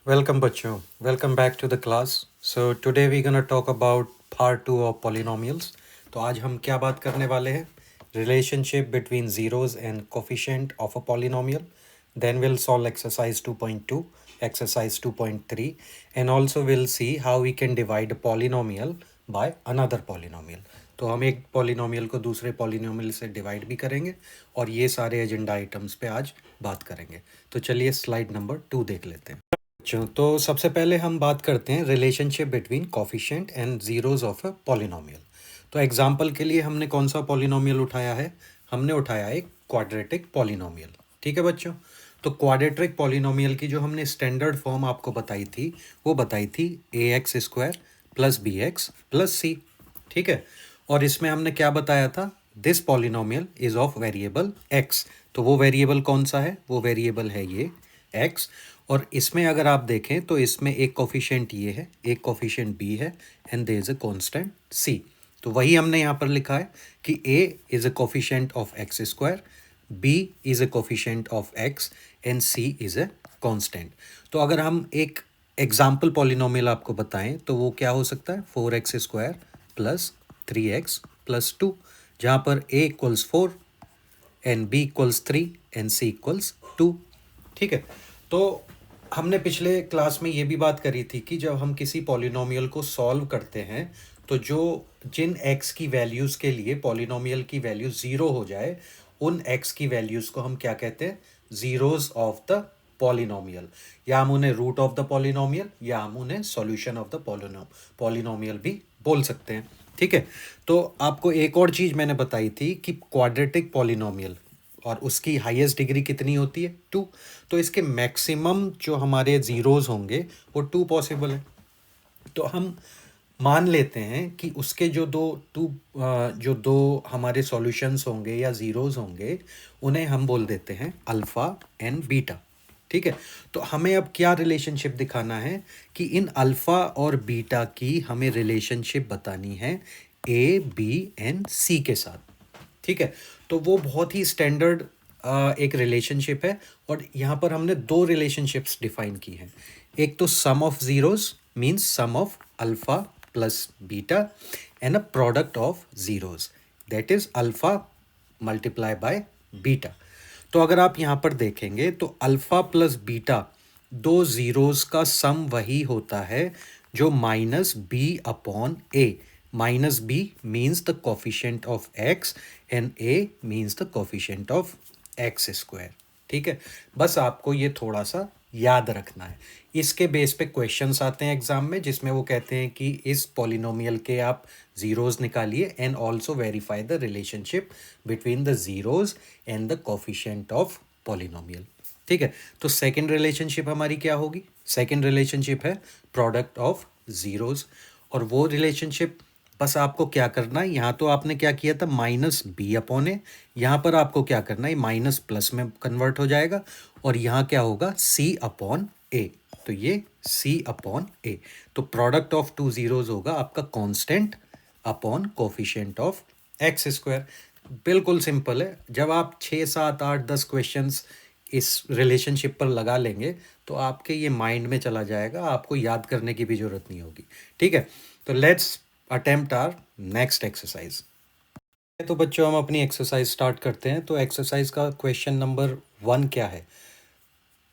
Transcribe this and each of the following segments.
Welcome बच्चों, welcome back to the class. So today we're gonna talk about part 2 of polynomials. तो आज हम क्या बात करने वाले हैं? Relationship between zeros and coefficient of a polynomial. Then we'll solve exercise 2.2, exercise 2.3, and also we'll see how we can divide a polynomial by another polynomial. तो हम एक पॉलिनोमियल को दूसरे पॉलिनोमियल से डिवाइड भी करेंगे और ये सारे एजेंडा आइटम्स पे आज बात करेंगे. तो चलिए स्लाइड नंबर 2 देख लेते हैं. अच्छा, तो सबसे पहले हम बात करते हैं relationship between coefficient and zeros of a polynomial. तो एग्जांपल के लिए हमने कौन सा पॉलिनोमियल उठाया है? हमने उठाया एक क्वाड्रेटिक पॉलिनोमियल. ठीक है बच्चों. तो क्वाड्रेटिक पॉलिनोमियल की जो हमने स्टैंडर्ड फॉर्म आपको बताई थी वो बताई थी A X square plus B X plus C. ठीक है. और इसमें हमने क्या बताया था? This polynomial is of variable X. तो वो वेरिएबल कौन सा है? वो वेरिएबल है ये एक्स. और इसमें अगर आप देखें तो इसमें एक कोफिशिएंट ये है, एक कोफिशिएंट बी है and there is a constant C. तो वही हमने यहाँ पर लिखा है कि A is a coefficient of X square, B is a coefficient of X and C is a constant. तो अगर हम एक एग्जाम्पल पॉलिनोमियल आपको बताएं तो वो क्या हो सकता है? 4x square plus 3x plus 2, जहाँ पर a equals 4 and b equals 3 and c equals 2. ठीक है. तो हमने पिछले क्लास में ये भी बात करी थी कि जब हम किसी पॉलिनोमियल को सॉल्व करते हैं तो जिन x की वैल्यूज़ के लिए पॉलिनोमियल की वैल्यू ज़ीरो हो जाए उन x की वैल्यूज़ को हम क्या कहते हैं? Zeros of the polynomial. या हम उन्हें रूट ऑफ द पॉलिनोमियल या हम उन्हें सॉल्यूशन ऑफ द पॉलिनोमियल भी बोल सकते हैं. ठीक है. तो आपको एक और चीज़ मैंने बताई थी कि क्वाड्रेटिक पॉलिनोमियल और उसकी हाईएस्ट डिग्री कितनी होती है? 2. तो इसके मैक्सिमम जो हमारे ज़ीरोज़ होंगे वो 2 पॉसिबल है. तो हम मान लेते हैं कि उसके जो दो हमारे सॉल्यूशंस होंगे या ज़ीरोज़ होंगे उन्हें हम बोल देते हैं अल्फ़ा एंड बीटा. ठीक है. तो हमें अब क्या रिलेशनशिप दिखाना है कि इन अल्फ़ा और बीटा की हमें रिलेशनशिप बतानी है ए बी एंड सी के साथ. ठीक है. तो वो बहुत ही स्टैंडर्ड एक रिलेशनशिप है और यहाँ पर हमने दो रिलेशनशिप्स डिफाइन की हैं. एक तो sum of zeros means sum of alpha plus beta and a product of zeros that is alpha multiply by beta. तो अगर आप यहाँ पर देखेंगे तो अल्फ़ा प्लस बीटा दो ज़ीरोज़ का सम वही होता है जो minus B upon A. Minus B means the coefficient of X and A means the coefficient of X square. ठीक है. बस आपको ये थोड़ा सा याद रखना है. इसके बेस पे क्वेश्चंस आते हैं एग्जाम में जिसमें वो कहते हैं कि इस पॉलिनोमियल के आप ज़ीरोज़ निकालिए and also verify the relationship between the zeros and the coefficient of polynomial. ठीक है. तो सेकंड रिलेशनशिप हमारी क्या होगी? सेकंड रिलेशनशिप है प्रोडक्ट ऑफ ज़ीरोज़. और वो रिलेशनशिप बस आपको क्या करना है, यहाँ तो आपने क्या किया था माइनस बी अपॉन ए, यहाँ पर आपको क्या करना है माइनस प्लस में कन्वर्ट हो जाएगा और यहाँ क्या होगा सी अपॉन ए. तो ये सी अपॉन ए. तो प्रोडक्ट ऑफ टू ज़ीरोज़ होगा आपका constant upon coefficient of X square. बिल्कुल सिंपल है. जब आप 6 7 8 10 क्वेश्चंस इस रिलेशनशिप पर लगा लेंगे तो आपके ये माइंड में चला जाएगा, आपको याद करने की भी ज़रूरत नहीं होगी. ठीक है. तो let's attempt our next exercise. तो बच्चों हम अपनी एक्सरसाइज स्टार्ट करते हैं. तो एक्सरसाइज का क्वेश्चन नंबर 1 क्या है?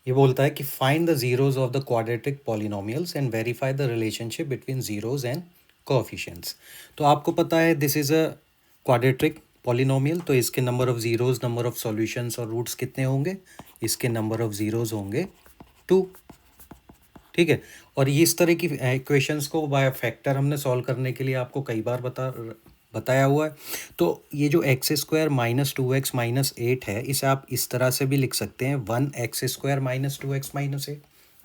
ये बोलता है कि find the zeroes of the quadratic polynomials and verify the relationship between zeros and coefficients. तो आपको पता है this is a quadratic polynomial. तो इसके number of zeros, number of solutions और रूट्स कितने होंगे? इसके नंबर ऑफ ज़ीरोज़ होंगे 2. ठीक है. और ये इस तरह की इक्वेशंस को बाय फैक्टर हमने सॉल्व करने के लिए आपको कई बार बताया हुआ है. तो ये जो x square minus 2x minus 8 है इसे आप इस तरह से भी लिख सकते हैं 1x square minus 2x minus 8.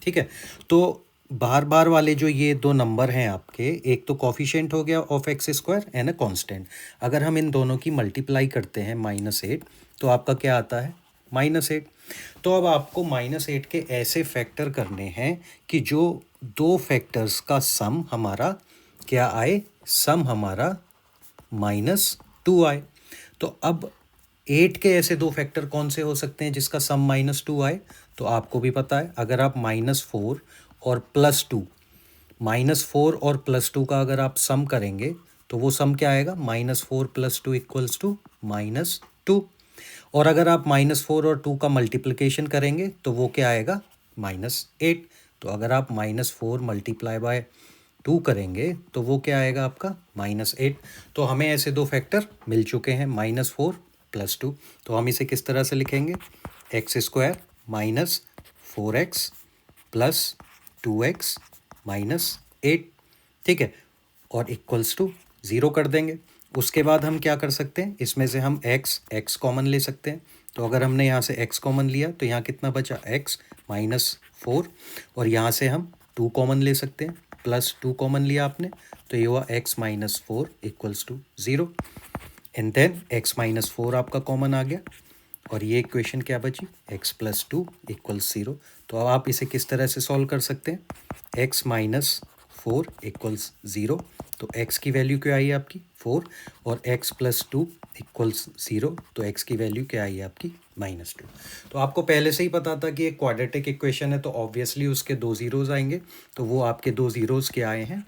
ठीक है. तो बार बार वाले जो ये दो नंबर हैं आपके, एक तो कॉफिशिएंट हो गया of X square and a constant. अगर हम इन दोनों की मल्टीप्लाई करते हैं -8 तो आपका क्या आता है? -8. तो अब आपको -8 के ऐसे फैक्टर करने हैं कि जो दो फैक्टर्स का सम हमारा क्या आए? सम हमारा -2 आए. तो अब 8 के ऐसे दो फैक्टर कौन से हो सकते हैं जिसका सम -2 आए? तो आपको भी पता है अगर आप -4 और +2, -4 और +2 का अगर आप सम करेंगे तो वो सम क्या आएगा, -4 + 2 = -2। और अगर आप -4 और 2 का मल्टीप्लिकेशन करेंगे तो वो क्या आएगा, -8। तो अगर आप -4 × 2 करेंगे तो वो क्या आएगा आपका, -8। तो हमें ऐसे दो फैक्टर मिल चुके हैं, -4 + 2। तो हम इसे किस तरह से लिखेंगे, x² - 4x + 2x - 8, ठीक है, और इक्वल्स टू 0 कर देंगे। उसके बाद हम क्या कर सकते हैं, इसमें से हम x कॉमन ले सकते हैं। तो अगर हमने यहाँ से x कॉमन लिया तो यहाँ कितना बचा, x - 4, और यहाँ से हम 2 कॉमन ले सकते हैं, +2 कॉमन लिया आपने तो ये हुआ x - 4 = 0, एंड देन x - 4 आपका कॉमन आ गया और ये इक्वेशन क्या बची, x + 2 = 0। तो अब आप इसे किस तरह से सॉल्व कर सकते हैं, x - 4 = 0, तो x की वैल्यू क्या आई आपकी 4, और x + 2 = 0, तो x की वैल्यू क्या आई आपकी -2। तो आपको पहले से ही पता था कि एक क्वाड्रेटिक इक्वेशन है तो ऑब्वियसली उसके 2 ज़ीरोज़ आएंगे, तो वो आपके 2 ज़ीरोज़ क्या आए हैं,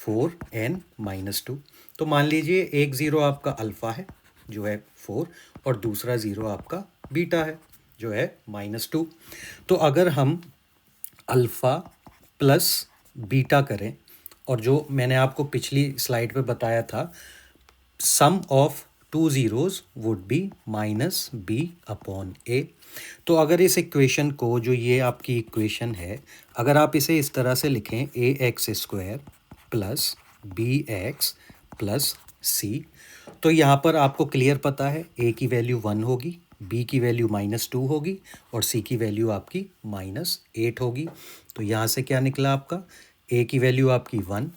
4 and -2। तो मान लीजिए एक ज़ीरो आपका अल्फ़ा है जो है 4, और दूसरा ज़ीरो आपका बीटा है जो है -2। तो अगर हम अल्फ़ा प्लस बीटा करें, और जो मैंने आपको पिछली स्लाइड पे बताया था, sum of 2 zeros would be -b/a। तो अगर इस इक्वेशन को, जो ये आपकी इक्वेशन है, अगर आप इसे इस तरह से लिखें, ax² + bx + c, तो यहाँ पर आपको क्लियर पता है a की वैल्यू 1 होगी, b की वैल्यू -2 होगी और c की वैल्यू आपकी -8 होगी। तो यहाँ से क्या निकला आपका, a की वैल्यू आपकी 1,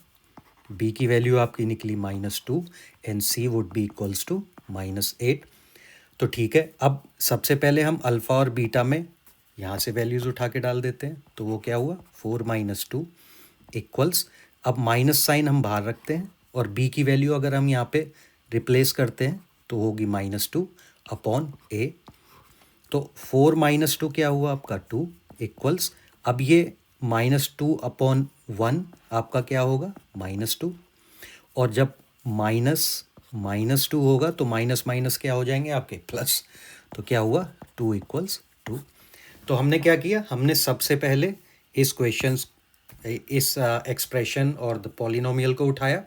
b की वैल्यू आपकी निकली -2 and c would be equals to -8। तो ठीक है, अब सबसे पहले हम अल्फ़ा और बीटा में यहाँ से वैल्यूज़ उठा के डाल देते हैं, तो वो क्या हुआ, 4 - 2 इक्वल्स, अब माइनस साइन हम बाहर रखते हैं और b की वैल्यू अगर हम यहाँ पे रिप्लेस करते हैं तो होगी -2/a। तो 4 - 2 क्या हुआ आपका 2 इक्वल्स, अब ये -2/1 आपका क्या होगा, -2, और जब -2 होगा तो माइनस माइनस क्या हो जाएंगे आपके प्लस, तो क्या हुआ 2 = 2। तो हमने क्या किया, हमने सबसे पहले इस एक्सप्रेशन और द पॉलिनोमियल को उठाया,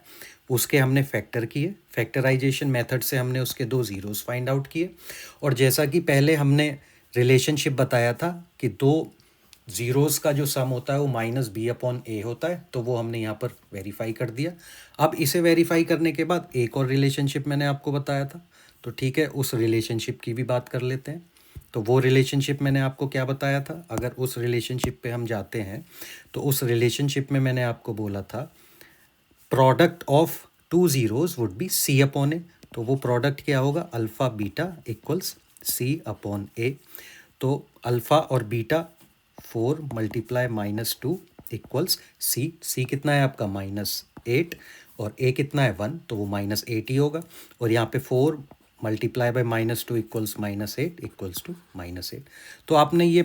उसके हमने फैक्टर किए, फैक्टराइजेशन मेथड से हमने उसके 2 ज़ीरोज़ फाइंड आउट किए, और जैसा कि पहले हमने रिलेशनशिप बताया था कि 2 ज़ीरोज़ का जो सम होता है वो -b/a होता है, तो वो हमने यहाँ पर वेरीफाई कर दिया। अब इसे वेरीफाई करने के बाद एक और रिलेशनशिप मैंने आपको बताया था, तो ठीक है, उस रिलेशनशिप की भी बात कर लेते हैं। तो वो रिलेशनशिप मैंने आपको क्या बताया था, अगर उस रिलेशनशिप पे हम जाते हैं तो उस रिलेशनशिप में मैंने आपको बोला था product of 2 zeros would B c/a। तो वो प्रोडक्ट क्या होगा, अल्फ़ा बीटा = c/a। तो अल्फ़ा और बीटा 4 × -2 = c कितना है आपका -8, और a कितना है 1, तो वो -8 ही होगा, और यहाँ पे 4 × -2 = -8 = -8। तो आपने ये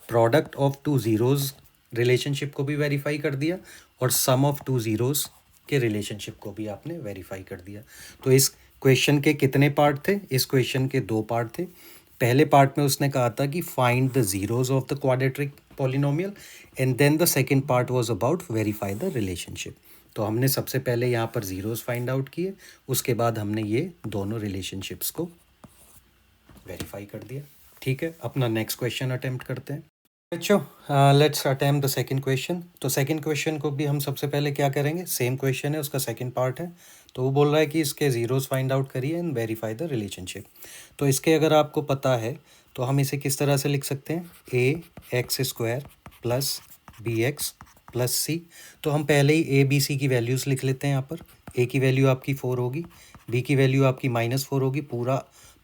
प्रोडक्ट ऑफ 2 ज़ीरोज़ रिलेशनशिप को भी वेरीफाई कर दिया और सम ऑफ 2 ज़ीरोज़ के रिलेशनशिप को भी आपने वेरीफाई कर दिया। तो इस क्वेश्चन के कितने पार्ट थे, इस क्वेश्चन के 2 पार्ट थे। पहले पार्ट में उसने कहा था कि find the zeroes of the quadratic polynomial, and then the second part was about verify the relationship. तो हमने सबसे पहले यहाँ पर ज़ीरोज़ फाइंड आउट किए, उसके बाद हमने ये दोनों रिलेशनशिप्स को वेरीफाई कर दिया। ठीक है, अपना नेक्स्ट क्वेश्चन अटेम्प्ट करते हैं बच्चों। Let's attempt the second question. तो सेकंड क्वेश्चन को भी हम सबसे पहले क्या करेंगे, सेम क्वेश्चन है, उसका सेकंड पार्ट है। तो वो बोल रहा है कि इसके ज़ीरोज़ फाइंड आउट करिए एंड वेरीफाई द रिलेशनशिप। तो इसके अगर आपको पता है तो हम इसे किस तरह से लिख सकते हैं, ax² + bx + c। तो हम पहले ही a b c की वैल्यूज़ लिख लेते हैं। यहाँ पर a की वैल्यू आपकी 4 होगी, b की वैल्यू आपकी -4 होगी, पूरा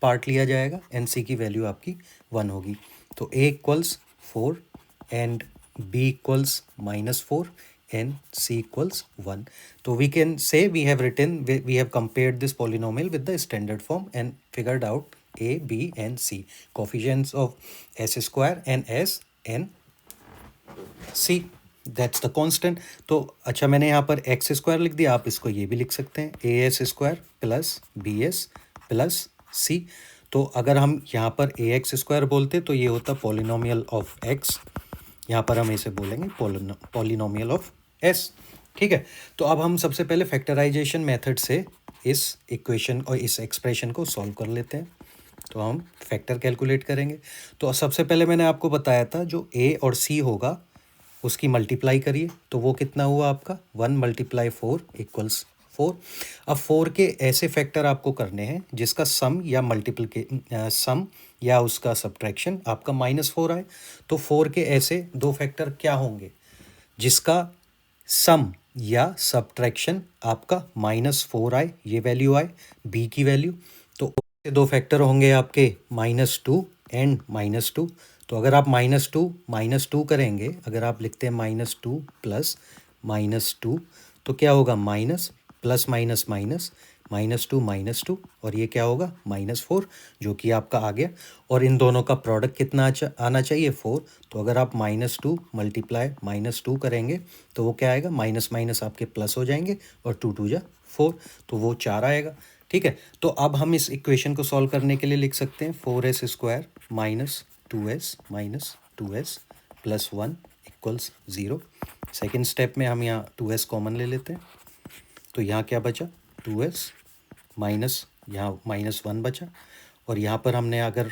पार्ट लिया जाएगा, एंड c की वैल्यू आपकी 1 होगी। तो a = 4 and b = -4 and c = 1. So we can say we have compared this polynomial with the standard form and figured out a, b and c, coefficients of s² and s and C, that's the constant. तो अच्छा, मैंने यहाँ पर x square लिख दिया, आप इसको ये भी लिख सकते हैं A S square plus B S plus C. तो अगर हम यहाँ पर ए एक्स स्क्वायर बोलते तो ये होता पॉलिनोमियल ऑफ एक्स, यहाँ पर हम इसे बोलेंगे पॉलिनोमियल ऑफ एस। ठीक है, तो अब हम सबसे पहले फैक्टराइजेशन मेथड से इस इक्वेशन और इस एक्सप्रेशन को सॉल्व कर लेते हैं। तो हम फैक्टर कैलकुलेट करेंगे। तो सबसे पहले मैंने आपको बताया था जो ए और सी होगा उसकी मल्टीप्लाई करिए, तो वो कितना हुआ आपका 1 × 4 = 4। अब 4 के ऐसे फैक्टर आपको करने हैं जिसका सम या सम या उसका सब्ट्रैक्शन आपका -4 आए। तो 4 के ऐसे दो फैक्टर क्या होंगे जिसका सम या सब्ट्रैक्शन आपका -4 आए, ये वैल्यू आए बी की वैल्यू। तो दो फैक्टर होंगे आपके -2 एंड -2। तो अगर आप -2 करेंगे, अगर आप लिखते हैं -2 प्लस -2, तो क्या होगा माइनस प्लस माइनस माइनस -2 -2, और ये क्या होगा -4, जो कि आपका आ गया। और इन दोनों का प्रोडक्ट कितना आना चाहिए 4। तो अगर आप -2 × -2 करेंगे तो वो क्या आएगा, माइनस माइनस आपके प्लस हो जाएंगे और 2 2 जा 4, तो वो 4 आएगा। ठीक है, तो अब हम इस इक्वेशन को सॉल्व करने के लिए लिख सकते हैं 4s square -2s plus 1 = 0। Second step में हम यहाँ 2s कॉमन ले लेते हैं, तो यहाँ क्या बचा 2s माइनस यहाँ -1 बचा, और यहाँ पर हमने अगर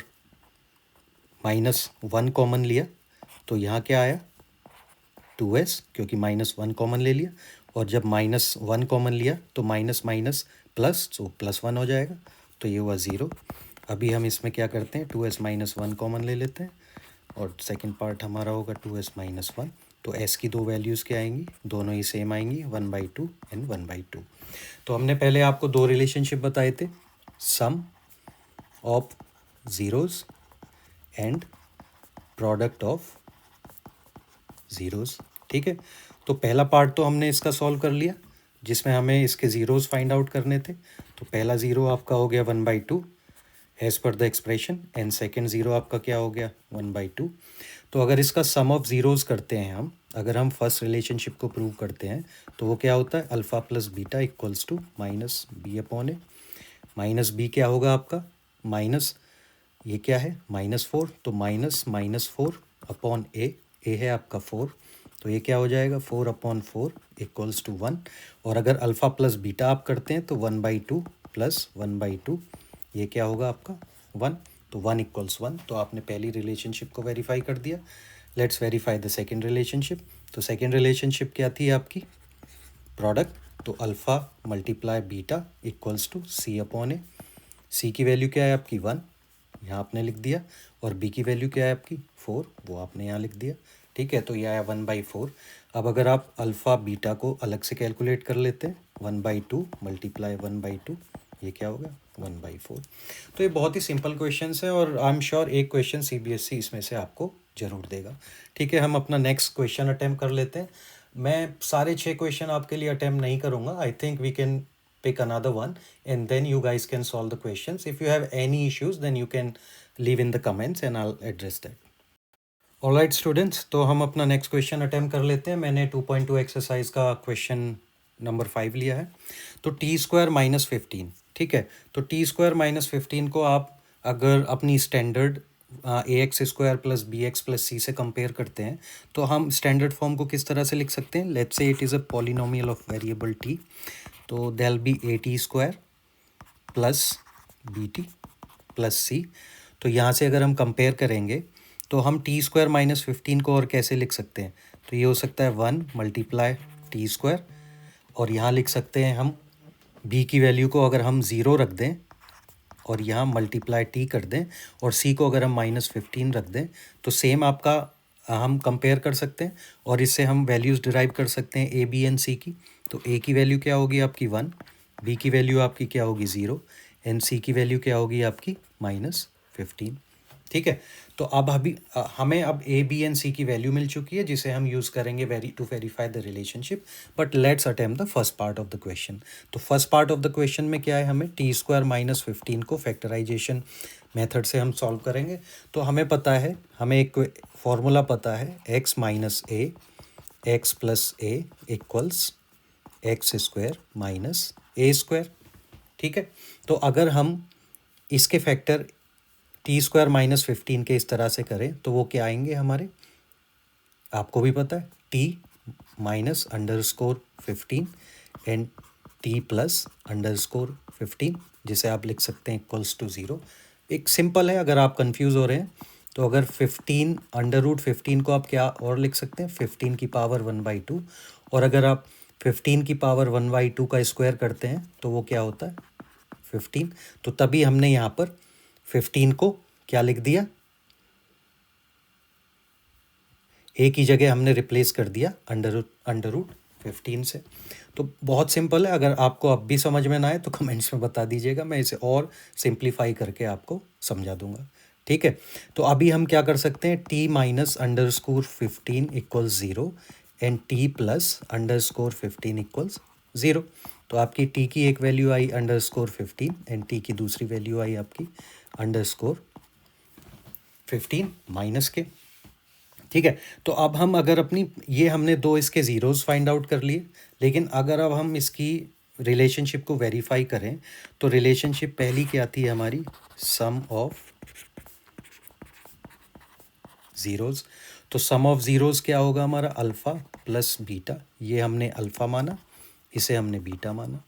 -1 कॉमन लिया तो यहाँ क्या आया 2s, क्योंकि -1 कॉमन ले लिया, और जब -1 कॉमन लिया तो माइनस माइनस प्लस, तो +1 हो जाएगा, तो ये हुआ 0। अभी हम इसमें क्या करते हैं 2s -1 कॉमन ले लेते हैं, और सेकंड पार्ट हमारा होगा 2s -1। तो s की दो वैल्यूज़ क्या आएंगी, दोनों ही सेम आएंगी 1/2 एंड 1/2। तो हमने पहले आपको दो रिलेशनशिप बताए थे, sum of zeros and product of zeros. ठीक है, तो पहला पार्ट तो हमने इसका सॉल्व कर लिया जिसमें हमें इसके ज़ीरोज़ फाइंड आउट करने थे। तो पहला ज़ीरो आपका हो गया 1/2 as per the expression, and second zero आपका क्या हो गया 1/2। तो अगर इसका सम ऑफ ज़ीरोज़ करते हैं हम, अगर हम फर्स्ट रिलेशनशिप को प्रूव करते हैं तो वो क्या होता है alpha plus beta equals to -b/a। Minus B क्या होगा आपका माइनस, ये क्या है -4, तो -4 अपॉन ए है आपका 4, तो ये क्या हो जाएगा 4/4 = 1। और अगर अल्फ़ा प्लस बीटा आप करते हैं तो 1/2 प्लस 1/2, ये क्या होगा आपका 1, तो 1 = 1। तो आपने पहली रिलेशनशिप को वेरीफाई कर दिया। Let's verify the second relationship. तो सेकेंड रिलेशनशिप क्या थी आपकी प्रोडक्ट, तो alpha multiply beta equals to c/a। C की वैल्यू क्या है आपकी 1, यहाँ आपने लिख दिया, और बी की वैल्यू क्या है आपकी 4, वो आपने यहाँ लिख दिया। ठीक है, तो ये आया 1/4। अब अगर आप अल्फ़ा बीटा को अलग से कैलकुलेट कर लेते हैं 1/2 × 1/2, ये क्या होगा 1/4। तो ये बहुत ही सिंपल क्वेश्चन है, और आई एम श्योर एक क्वेश्चन CBSE इसमें से आपको ज़रूर देगा। ठीक है, हम अपना नेक्स्ट क्वेश्चन अटैम्प्ट कर लेते हैं। मैं सारे 6 क्वेश्चन आपके लिए अटैम्प्ट नहीं करूँगा। I think we can pick another one and then you guys can solve the questions. If you have any issues then you can leave in the comments and I'll address that. Alright students, तो हम अपना next question attempt कर लेते हैं। मैंने 2.2 exercise का question number 5 लिया है। तो t² - 15, ठीक है, तो t² - 15 को आप अगर अपनी स्टैंडर्ड ax² + bx + c से कंपेयर करते हैं तो हम स्टैंडर्ड फॉर्म को किस तरह से लिख सकते हैं। Let's say it is a polynomial of variable t, तो there be at² + bt + c। तो यहाँ से अगर हम कंपेयर करेंगे तो हम t² - 15 को और कैसे लिख सकते हैं, तो ये हो सकता है 1 × t², और यहाँ लिख सकते हैं हम b की वैल्यू को अगर हम 0 रख दें और यहाँ मल्टीप्लाई t कर दें, और c को अगर हम -15 रख दें, तो सेम आपका हम कंपेयर कर सकते हैं, और इससे हम वैल्यूज़ डिराइव कर सकते हैं a b एंड c की। तो a की वैल्यू क्या होगी आपकी 1, b की वैल्यू आपकी क्या होगी 0, एंड c की वैल्यू क्या होगी आपकी -15। ठीक है, तो अब अभी हमें अब a b एंड c की वैल्यू मिल चुकी है जिसे हम यूज़ करेंगे to verify the relationship. But let's attempt the first part of the question. तो first part of the question में क्या है, हमें t² - 15 को फैक्टराइजेशन मेथड से हम सॉल्व करेंगे। तो हमें पता है, हमें एक फॉर्मूला पता है x - a x plus A equals x square minus A square. ठीक है, तो अगर हम इसके फैक्टर टी स्क्वायर माइनस 15 के इस तरह से करें तो वो क्या आएंगे हमारे, आपको भी पता है, T minus under score 15 and T plus under score 15, जिसे आप लिख सकते हैं इक्वल्स टू 0। एक सिंपल है, अगर आप कंफ्यूज हो रहे हैं तो अगर 15 अंडर रूट 15 को आप क्या और लिख सकते हैं, 15 की पावर 1/2, और अगर आप 15 की पावर 1/2 का स्क्वायर करते हैं तो वो क्या होता है 15। तो तभी हमने यहाँ पर 15 को क्या लिख दिया, ए की जगह हमने रिप्लेस कर दिया अंडर रूट 15 से। तो बहुत सिंपल है, अगर आपको अब भी समझ में ना आए तो कमेंट्स में बता दीजिएगा, मैं इसे और सिंप्लीफाई करके आपको समझा दूंगा। ठीक है, तो अभी हम क्या कर सकते हैं, T minus under score 15 equals 0 and T plus under score 15 equals 0। तो आपकी टी की एक value I under score 15 and T की दूसरी वैल्यू आई आपकी अंडर स्कोर 15 माइनस के। ठीक है, तो अब हम अगर अपनी, ये हमने दो इसके ज़ीरोज़ फाइंड आउट कर लिए, लेकिन अगर अब हम इसकी रिलेशनशिप को वेरीफाई करें तो रिलेशनशिप पहली क्या थी हमारी, सम ऑफ ज़ीरोज़। तो सम ऑफ ज़ीरोज़ क्या होगा हमारा, अल्फ़ा प्लस बीटा। ये हमने अल्फ़ा माना, इसे हमने बीटा माना,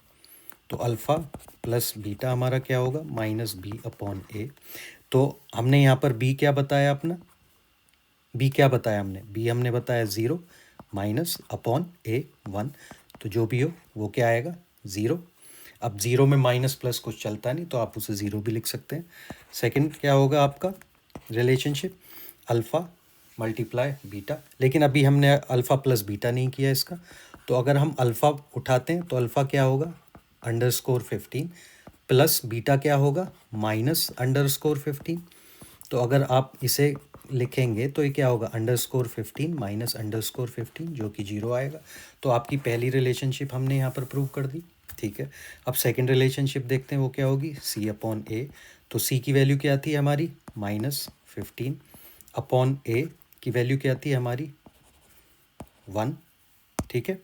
तो अल्फ़ा प्लस बीटा हमारा क्या होगा, माइनस बी अपॉन ए। तो हमने यहाँ पर बी क्या बताया अपना, बी क्या बताया हमने, बी हमने बताया 0 माइनस अपॉन ए 1। तो जो भी हो वो क्या आएगा 0। अब 0 में माइनस प्लस कुछ चलता नहीं तो आप उसे 0 भी लिख सकते हैं। सेकंड क्या होगा आपका रिलेशनशिप, अल्फ़ा मल्टीप्लाई बीटा, लेकिन अभी हमने अल्फ़ा प्लस बीटा नहीं किया इसका। तो अगर हम अल्फ़ा उठाते हैं तो अल्फ़ा क्या होगा अंडर स्कोर 15 प्लस बीटा क्या होगा माइनस अंडर स्कोर 15। तो अगर आप इसे लिखेंगे तो ये क्या होगा under score 15 minus under score 15, जो कि 0 आएगा। तो आपकी पहली रिलेशनशिप हमने यहाँ पर प्रूव कर दी। ठीक है, अब सेकंड रिलेशनशिप देखते हैं, वो क्या होगी, सी अपॉन ए। तो सी की वैल्यू क्या थी हमारी -15 अपॉन ए की वैल्यू क्या थी हमारी 1। ठीक है,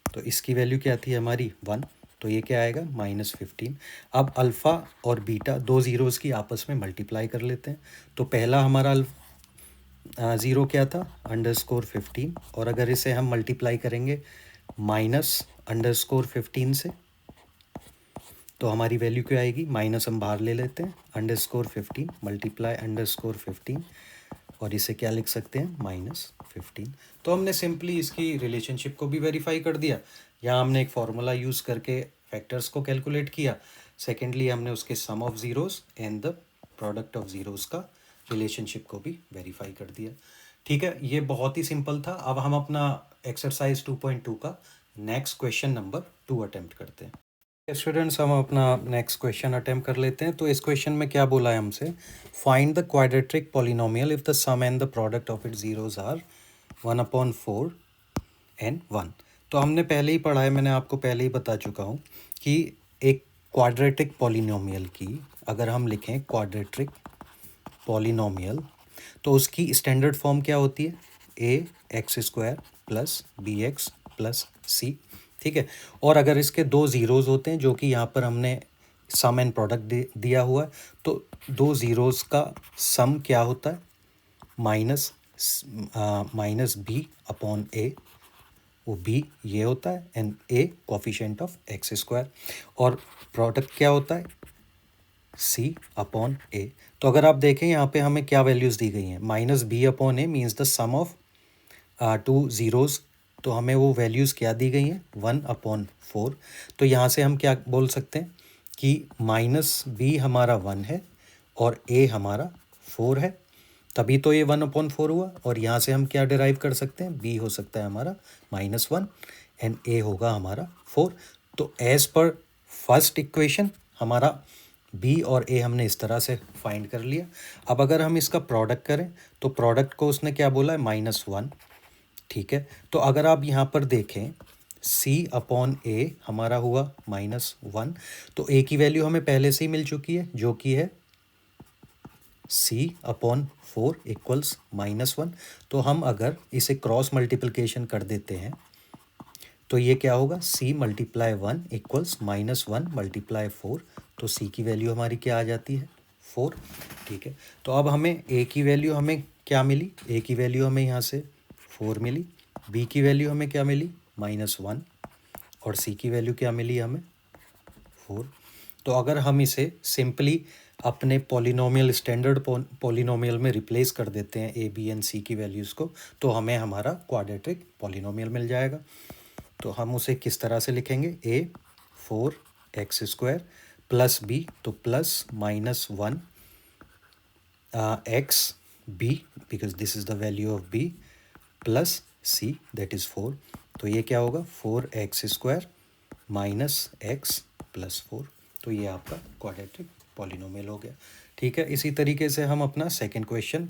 तो इसकी वैल्यू क्या थी हमारी 1, तो ये क्या आएगा -15। अब अल्फ़ा और बीटा दो ज़ीरोज़ की आपस में मल्टीप्लाई कर लेते हैं। तो पहला हमारा ज़ीरो क्या था अंडर स्कोर 15, और अगर इसे हम मल्टीप्लाई करेंगे माइनस अंडर स्कोर 15 से तो हमारी वैल्यू क्या आएगी, माइनस हम बाहर ले लेते हैं, under score 15 multiply under score 15, और इसे क्या लिख सकते हैं -15। तो हमने सिंपली इसकी रिलेशनशिप को भी वेरीफाई कर दिया। यहाँ हमने एक फार्मूला यूज़ करके फैक्टर्स को कैलकुलेट किया। सेकेंडली हमने उसके sum of zeros and the product of zeros का रिलेशनशिप को भी वेरीफाई कर दिया। ठीक है, ये बहुत ही सिंपल था। अब हम अपना एक्सरसाइज 2.2 का नेक्स्ट क्वेश्चन नंबर 2 अटेम्प्ट करते हैं। स्टूडेंट्स, हम अपना नेक्स्ट क्वेश्चन अटेम्प्ट कर लेते हैं। तो इस क्वेश्चन में क्या बोला है हमसे, find the quadratic polynomial if the sum and the product of it zeroes are 1/4 and 1। तो हमने पहले ही पढ़ा है, मैंने आपको पहले ही बता चुका हूँ कि एक क्वाड्रेटिक पॉलिनोमियल की अगर हम लिखें क्वाड्रेटिक पॉलिनोमियल तो उसकी स्टैंडर्ड फॉर्म क्या होती है, A X square plus B X plus C. ठीक है, और अगर इसके दो ज़ीरोज़ होते हैं जो कि यहाँ पर हमने सम एंड प्रोडक्ट दिया हुआ है, तो दो ज़ीरोज़ का सम क्या होता है माइनस बी अपॉन ए, वो बी ये होता है and A coefficient of X square, और प्रोडक्ट क्या होता है सी अपॉन ए। तो अगर आप देखें यहाँ पे हमें क्या वैल्यूज़ दी गई हैं, minus B upon A means the sum of two zeroes. तो हमें वो वैल्यूज़ क्या दी गई हैं 1/4। तो यहाँ से हम क्या बोल सकते हैं कि माइनस बी हमारा 1 है और ए हमारा 4 है, तभी तो ये 1/4 हुआ। और यहाँ से हम क्या डिराइव कर सकते हैं, बी हो सकता है हमारा -1 एंड ए होगा हमारा 4। तो एज पर फर्स्ट इक्वेशन हमारा बी और ए हमने इस तरह से फाइंड कर लिया। अब अगर हम इसका प्रोडक्ट करें तो प्रोडक्ट को उसने क्या बोला है -1। ठीक है, तो अगर आप यहाँ पर देखें c अपॉन ए हमारा हुआ -1, तो a की वैल्यू हमें पहले से ही मिल चुकी है जो कि है c अपॉन 4 इक्वल्स -1। तो हम अगर इसे क्रॉस मल्टीप्लिकेशन कर देते हैं तो ये क्या होगा, c मल्टीप्लाई 1 इक्वल्स -1 मल्टीप्लाई 4। तो c की वैल्यू हमारी क्या आ जाती है, 4। ठीक है, तो अब हमें a की वैल्यू हमें क्या मिली, a की वैल्यू हमें यहाँ से 4 मिली, b की वैल्यू हमें क्या मिली, -1, और c की वैल्यू क्या मिली हमें, 4। तो अगर हम इसे सिंपली अपने पॉलिनोमियल स्टैंडर्ड पॉलिनोमियल में रिप्लेस कर देते हैं a b एंड c की वैल्यूज़ को, तो हमें हमारा क्वाड्रेटिक पॉलिनोमियल मिल जाएगा। तो हम उसे किस तरह से लिखेंगे, a 4x² प्लस b, तो plus -1 x b because this is the value of b plus c that is 4। तो ये क्या होगा, 4x² माइनस x प्लस 4। तो ये आपका क्वाड्रेटिक पॉलिनोमियल हो गया। ठीक है, इसी तरीके से हम अपना सेकंड क्वेश्चन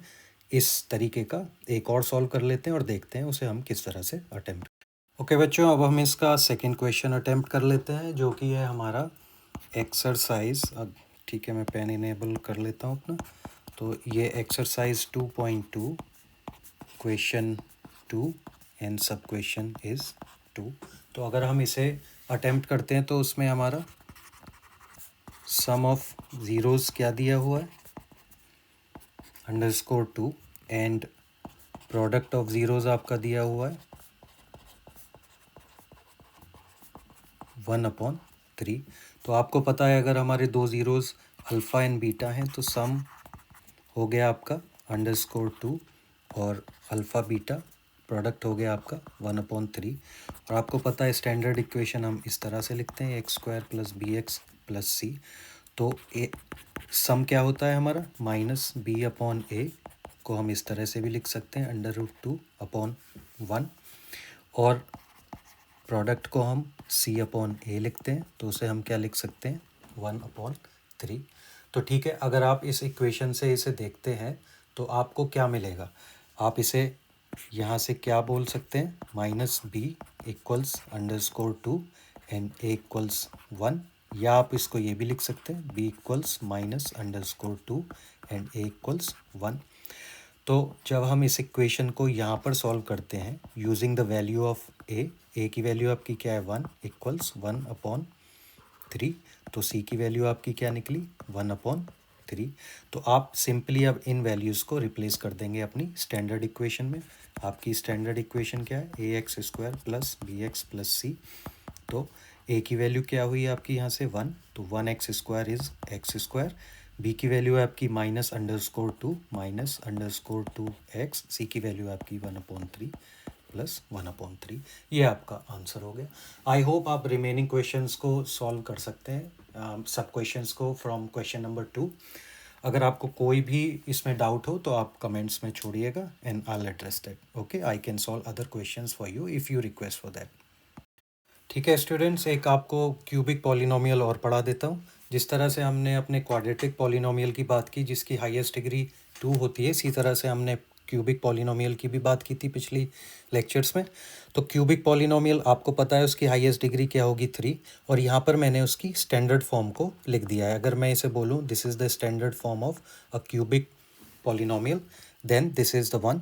इस तरीके का एक और सॉल्व कर लेते हैं और देखते हैं उसे हम किस तरह से अटेम्प्ट। ओके बच्चों, अब हम इसका सेकंड क्वेश्चन अटेम्प्ट कर लेते हैं जो कि है हमारा एक्सरसाइज। अब ठीक है, मैं पेन इनेबल कर लेता हूँ अपना। तो ये एक्सरसाइज 2.2 क्वेश्चन 2 एंड सब क्वेश्चन इज़ 2। तो अगर हम इसे अटेम्प्ट करते हैं तो उसमें हमारा सम ऑफ ज़ीरोज़ क्या दिया हुआ है, _2, एंड प्रोडक्ट ऑफ ज़ीरोज़ आपका दिया हुआ है 1/3। तो आपको पता है अगर हमारे दो ज़ीरोज़ अल्फ़ा एंड बीटा हैं तो सम हो गया आपका _2 और अल्फ़ा बीटा, प्रोडक्ट हो गया आपका 1/3। और आपको पता है स्टैंडर्ड इक्वेशन हम इस तरह से लिखते हैं x² + bx + c। तो सम क्या होता है हमारा, -b/a को हम इस तरह से भी लिख सकते हैं √2/1, और प्रोडक्ट को हम c/a लिखते हैं तो उसे हम क्या लिख सकते हैं, 1/3। तो ठीक है, अगर आप इस इक्वेशन से इसे देखते हैं तो आपको क्या मिलेगा, आप इसे यहाँ से क्या बोल सकते हैं, -b equals _2 and a equals 1, या आप इसको ये भी लिख सकते हैं b equals -2 and a equals 1। तो जब हम इस इक्वेशन को यहाँ पर सॉल्व करते हैं using the value of a की वैल्यू आपकी क्या है, 1 इक्वल्स 1/3। तो c की वैल्यू आपकी क्या निकली, 1/3। तो आप सिंपली अब इन वैल्यूज़ को रिप्लेस कर देंगे अपनी स्टैंडर्ड इक्वेशन में। आपकी स्टैंडर्ड इक्वेशन क्या है, ax² + bx + c। तो a की वैल्यू क्या हुई आपकी यहाँ से 1, तो 1x² इज़ x²। b की वैल्यू है आपकी -2 -2x, c की वैल्यू आपकी 1/3 + 1/3। ये आपका आंसर हो गया। आई होप आप रिमेनिंग क्वेश्चंस को सॉल्व कर सकते हैं, सब क्वेश्चंस को फ्रॉम क्वेश्चन नंबर 2। अगर आपको कोई भी इसमें डाउट हो तो आप कमेंट्स में छोड़िएगा and I will address that. Okay, I can solve other questions for you if you request for that. ठीक है स्टूडेंट्स, एक आपको क्यूबिक पॉलिनोमियल और पढ़ा देता हूँ। जिस तरह से हमने अपने क्वाड्रेटिक पॉलिनोमियल की बात की जिसकी हाईएस्ट डिग्री 2 होती है, इसी तरह से हमने क्यूबिक पॉलिनोमियल की भी बात की थी पिछली लेक्चर्स में। तो क्यूबिक पॉलिनोमियल आपको पता है उसकी हाईएस्ट डिग्री क्या होगी, 3। और यहाँ पर मैंने उसकी स्टैंडर्ड फॉर्म को लिख दिया है। अगर मैं इसे बोलूँ this is the standard form of a cubic polynomial, then this is the one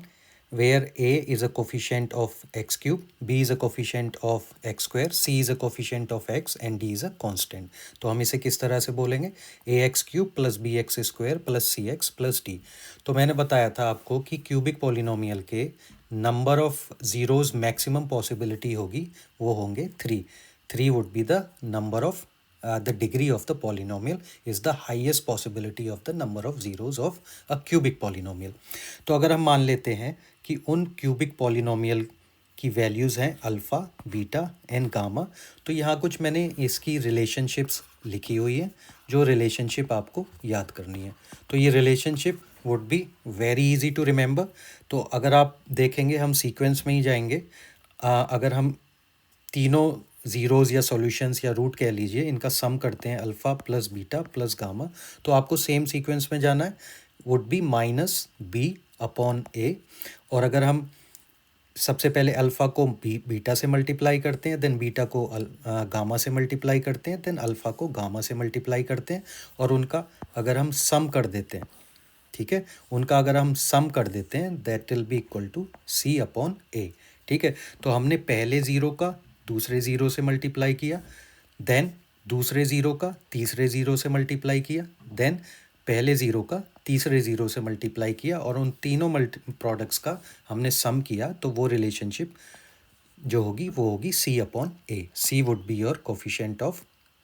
where a is a coefficient of x cube, b is a coefficient of x square, c is a coefficient of x and d is a constant। तो हम इसे किस तरह से बोलेंगे, ax³ + bx² + cx + d। तो मैंने बताया था आपको कि क्यूबिक पॉलिनोमियल के number of zeros maximum possibility होगी वो होंगे 3। 3 would be the number of the degree of the polynomial is the highest possibility of the number of zeros of a cubic polynomial। तो अगर हम मान लेते हैं कि उन क्यूबिक पॉलिनोमियल की वैल्यूज़ हैं अल्फ़ा, बीटा एंड गामा, तो यहाँ कुछ मैंने इसकी रिलेशनशिप्स लिखी हुई है जो रिलेशनशिप आपको याद करनी है। तो ये relationship would be very easy to remember. तो अगर आप देखेंगे हम सीक्वेंस में ही जाएंगे। अगर हम तीनों ज़ीरोज़ या सॉल्यूशंस या रूट कह लीजिए इनका सम करते हैं अल्फ़ा + बीटा + गामा, तो आपको सेम सीक्वेंस में जाना है, वुड बी -b/a। और अगर हम सबसे पहले अल्फ़ा को बीटा से मल्टीप्लाई करते हैं, देन बीटा को गामा से मल्टीप्लाई करते हैं, देन अल्फ़ा को गामा से मल्टीप्लाई करते हैं और उनका अगर हम सम कर देते हैं, ठीक है, उनका अगर हम सम कर देते हैं that will be equal to C upon A. ठीक है, तो हमने पहले ज़ीरो का दूसरे ज़ीरो से मल्टीप्लाई किया, देन दूसरे ज़ीरो का तीसरे ज़ीरो से मल्टीप्लाई किया, देन पहले ज़ीरो का तीसरे ज़ीरो से मल्टीप्लाई किया, और उन तीनों प्रोडक्ट्स का हमने सम किया, तो वो रिलेशनशिप जो होगी वो होगी C upon A. C would be your coefficient of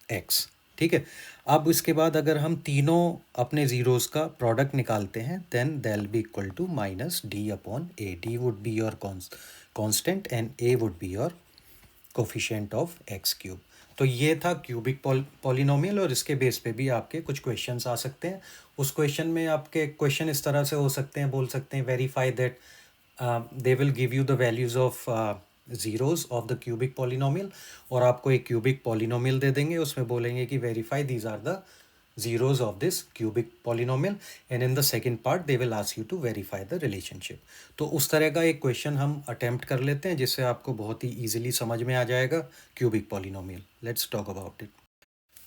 X. ठीक है, अब इसके बाद अगर हम तीनों अपने ज़ीरोज़ का प्रोडक्ट निकालते हैं then they'll be equal to minus D upon A. D would be your constant and A would be your coefficient of X cube. तो ये था क्यूबिक पॉलिनोमियल, और इसके बेस पे भी आपके कुछ क्वेश्चंस आ सकते हैं। उस क्वेश्चन में आपके क्वेश्चन इस तरह से हो सकते हैं, बोल सकते हैं verify that they will give you the values of zeros of the cubic polynomial, और आपको एक क्यूबिक पॉलिनोमियल दे देंगे, उसमें बोलेंगे कि verify these are the zeros of this cubic polynomial, and in the second part they will ask you to verify the relationship. तो उस तरह का एक क्वेश्चन हम अटेम्प्ट कर लेते हैं जिससे आपको बहुत ही इजीली समझ में आ जाएगा cubic polynomial. Let's talk about it.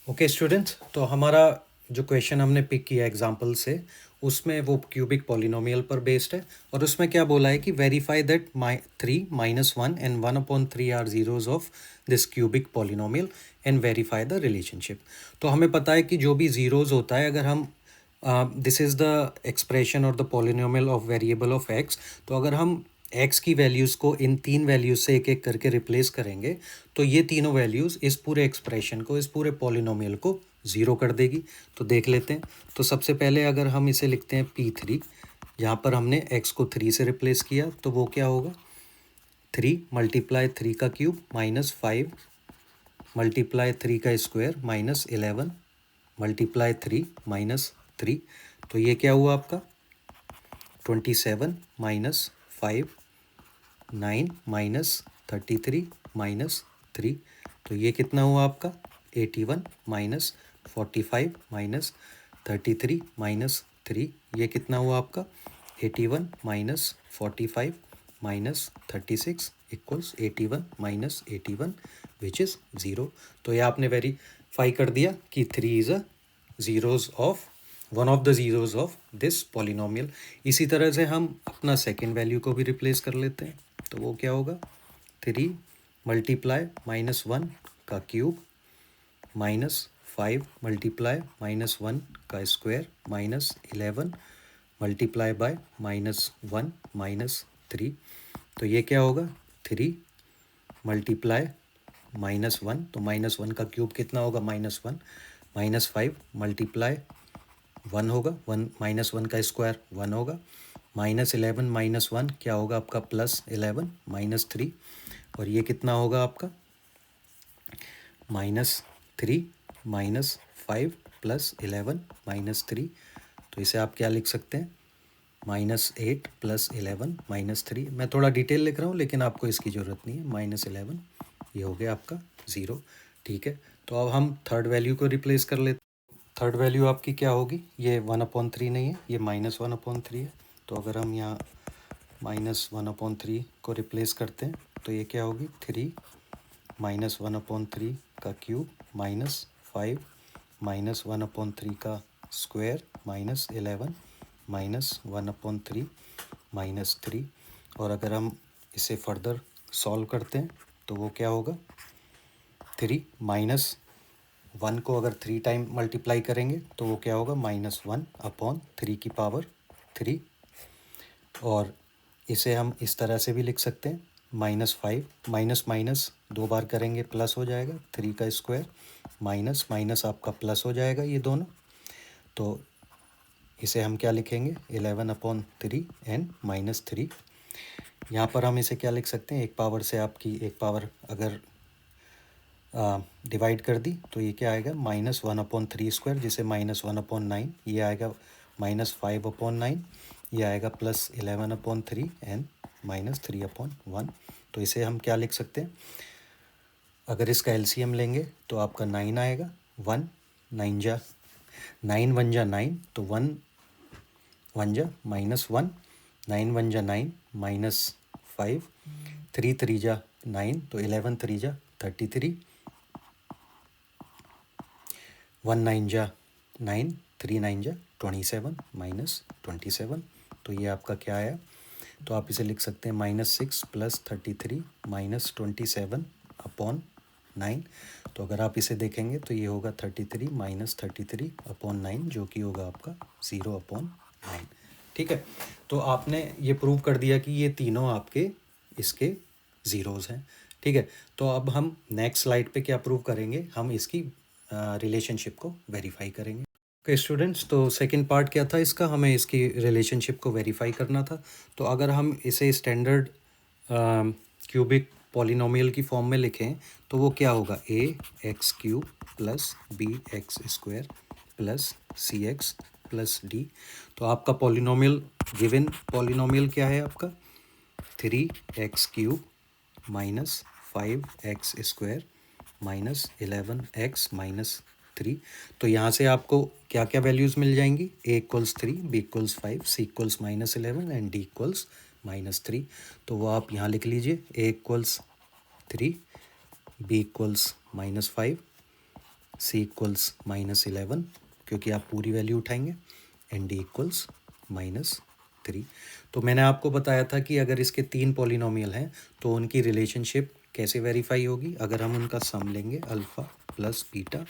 Okay students, तो हमारा जो क्वेश्चन हमने पिक किया एग्जाम्पल से, उसमें वो क्यूबिक पॉलिनोमियल पर बेस्ड है, और उसमें क्या बोला है कि verify that 3 minus 1 and 1/3 are zeroes of this cubic polynomial and verify the relationship. तो हमें पता है कि जो भी ज़ीरोज़ होता है, अगर हम दिस इज़ द एक्सप्रेशन और the polynomial of variable of x, तो अगर हम एक्स की वैल्यूज़ को इन तीन वैल्यूज़ से एक एक करके रिप्लेस करेंगे, तो ये तीनों वैल्यूज़ इस पूरे एक्सप्रेशन को, इस पूरे पॉलिनोमियल को ज़ीरो कर देगी। तो देख लेते हैं। तो सबसे पहले अगर हम इसे लिखते हैं P3, जहाँ पर हमने x को 3 से रिप्लेस किया, तो वो क्या होगा 3 मल्टीप्लाई 3 का क्यूब माइनस 5 मल्टीप्लाई 3 का स्क्वायर माइनस 11 मल्टीप्लाई 3 माइनस 3। तो ये क्या हुआ आपका 27 माइनस 5 9 माइनस 33 माइनस 3। तो ये कितना हुआ आपका 81 माइनस 45 माइनस 33 माइनस 3। ये कितना हुआ आपका 81 minus 45 minus 36 equals 81 minus 81 which is 0। तो ये आपने वेरीफाई कर दिया कि 3 is a zeros of one of the zeroes of this polynomial. इसी तरह से हम अपना सेकेंड वैल्यू को भी रिप्लेस कर लेते हैं। तो वो क्या होगा 3 मल्टीप्लाई माइनस 1 का क्यूब माइनस 5 मल्टीप्लाई माइनस 1 का square minus 11 multiply by minus 1 minus 3। तो ये क्या होगा 3 मल्टीप्लाई माइनस 1, तो माइनस 1 का क्यूब कितना होगा माइनस 1 माइनस 5 मल्टीप्लाई 1 होगा 1 माइनस 1 का स्क्वायर 1 होगा माइनस 11 माइनस 1 क्या होगा आपका प्लस 11 माइनस 3, और ये कितना होगा आपका माइनस 3 माइनस 5 प्लस 11 माइनस 3। तो इसे आप क्या लिख सकते हैं -8 प्लस 11 माइनस 3। मैं थोड़ा डिटेल लिख रहा हूँ लेकिन आपको इसकी ज़रूरत नहीं है। -11 ये हो गया आपका 0। ठीक है, तो अब हम थर्ड वैल्यू को रिप्लेस कर लेते हैं। थर्ड वैल्यू आपकी क्या होगी, ये 1/3 नहीं है, ये -1/3 है। तो अगर हम यहाँ -1/3 को रिप्लेस करते हैं तो ये क्या होगी 3 -1/3 का क्यूब माइनस 5 -1/3 का स्क्वायर माइनस 11 -1/3 माइनस 3। और अगर हम इसे फर्दर सॉल्व करते हैं तो वो क्या होगा 3 -1 को अगर 3 टाइम मल्टीप्लाई करेंगे तो वो क्या होगा -1/3 की पावर 3। और इसे हम इस तरह से भी लिख सकते हैं -5 माइनस माइनस 2 बार करेंगे प्लस हो जाएगा 3 का स्क्वायर माइनस माइनस आपका प्लस हो जाएगा ये दोनों। तो इसे हम क्या लिखेंगे 11/3 एंड -3। यहाँ पर हम इसे क्या लिख सकते हैं, एक पावर से आपकी एक पावर अगर डिवाइड कर दी तो ये क्या आएगा -1/3 स्क्वायर, जिसे -1/9, ये आएगा -5/9, ये आएगा +11/3 एंड -3/1। तो इसे हम क्या लिख सकते हैं, अगर इसका एलसीएम लेंगे तो आपका 9 आएगा। 1 9 जा 9 1 जा 9, तो 1 1 जा -1, 9 1 जा 9 -5, 3 3 जा 9, तो 11 3 जा 33, 1 9 जा 9, 3 9 जा 27 माइनस 27, तो ये आपका क्या आया, तो आप इसे लिख सकते हैं -6 + 33 - 27 अपॉन 9। तो अगर आप इसे देखेंगे तो ये होगा 33 - 33 अपॉन 9, जो कि होगा आपका 0/9। ठीक है, तो आपने ये प्रूव कर दिया कि ये तीनों आपके इसके ज़ीरोज़ हैं। ठीक है, तो अब हम नेक्स्ट स्लाइड पे क्या प्रूव करेंगे, हम इसकी रिलेशनशिप को वेरीफाई करेंगे। ओके स्टूडेंट्स, तो सेकंड पार्ट क्या था इसका, हमें इसकी रिलेशनशिप को वेरीफाई करना था। तो अगर हम इसे स्टैंडर्ड क्यूबिक पॉलिनोमियल की फॉर्म में लिखें तो वो क्या होगा, ax³ + bx² + cx + d। तो आपका पॉलिनोमियल, गिवन पॉलिनोमियल क्या है आपका, 3x³ - 5x² - 11x - 3। तो यहाँ से आपको क्या क्या वैल्यूज़ मिल जाएंगी, a = 3, b = 5, c = -11 and d = -3। तो वो आप यहाँ लिख लीजिए, a = 3, b = -5, c = -11, क्योंकि आप पूरी वैल्यू उठाएंगे, एंड d = -3। तो मैंने आपको बताया था कि अगर इसके 3 पॉलिनोमियल हैं तो उनकी रिलेशनशिप कैसे वेरीफाई होगी, अगर हम उनका सम लेंगे अल्फ़ा + बीटा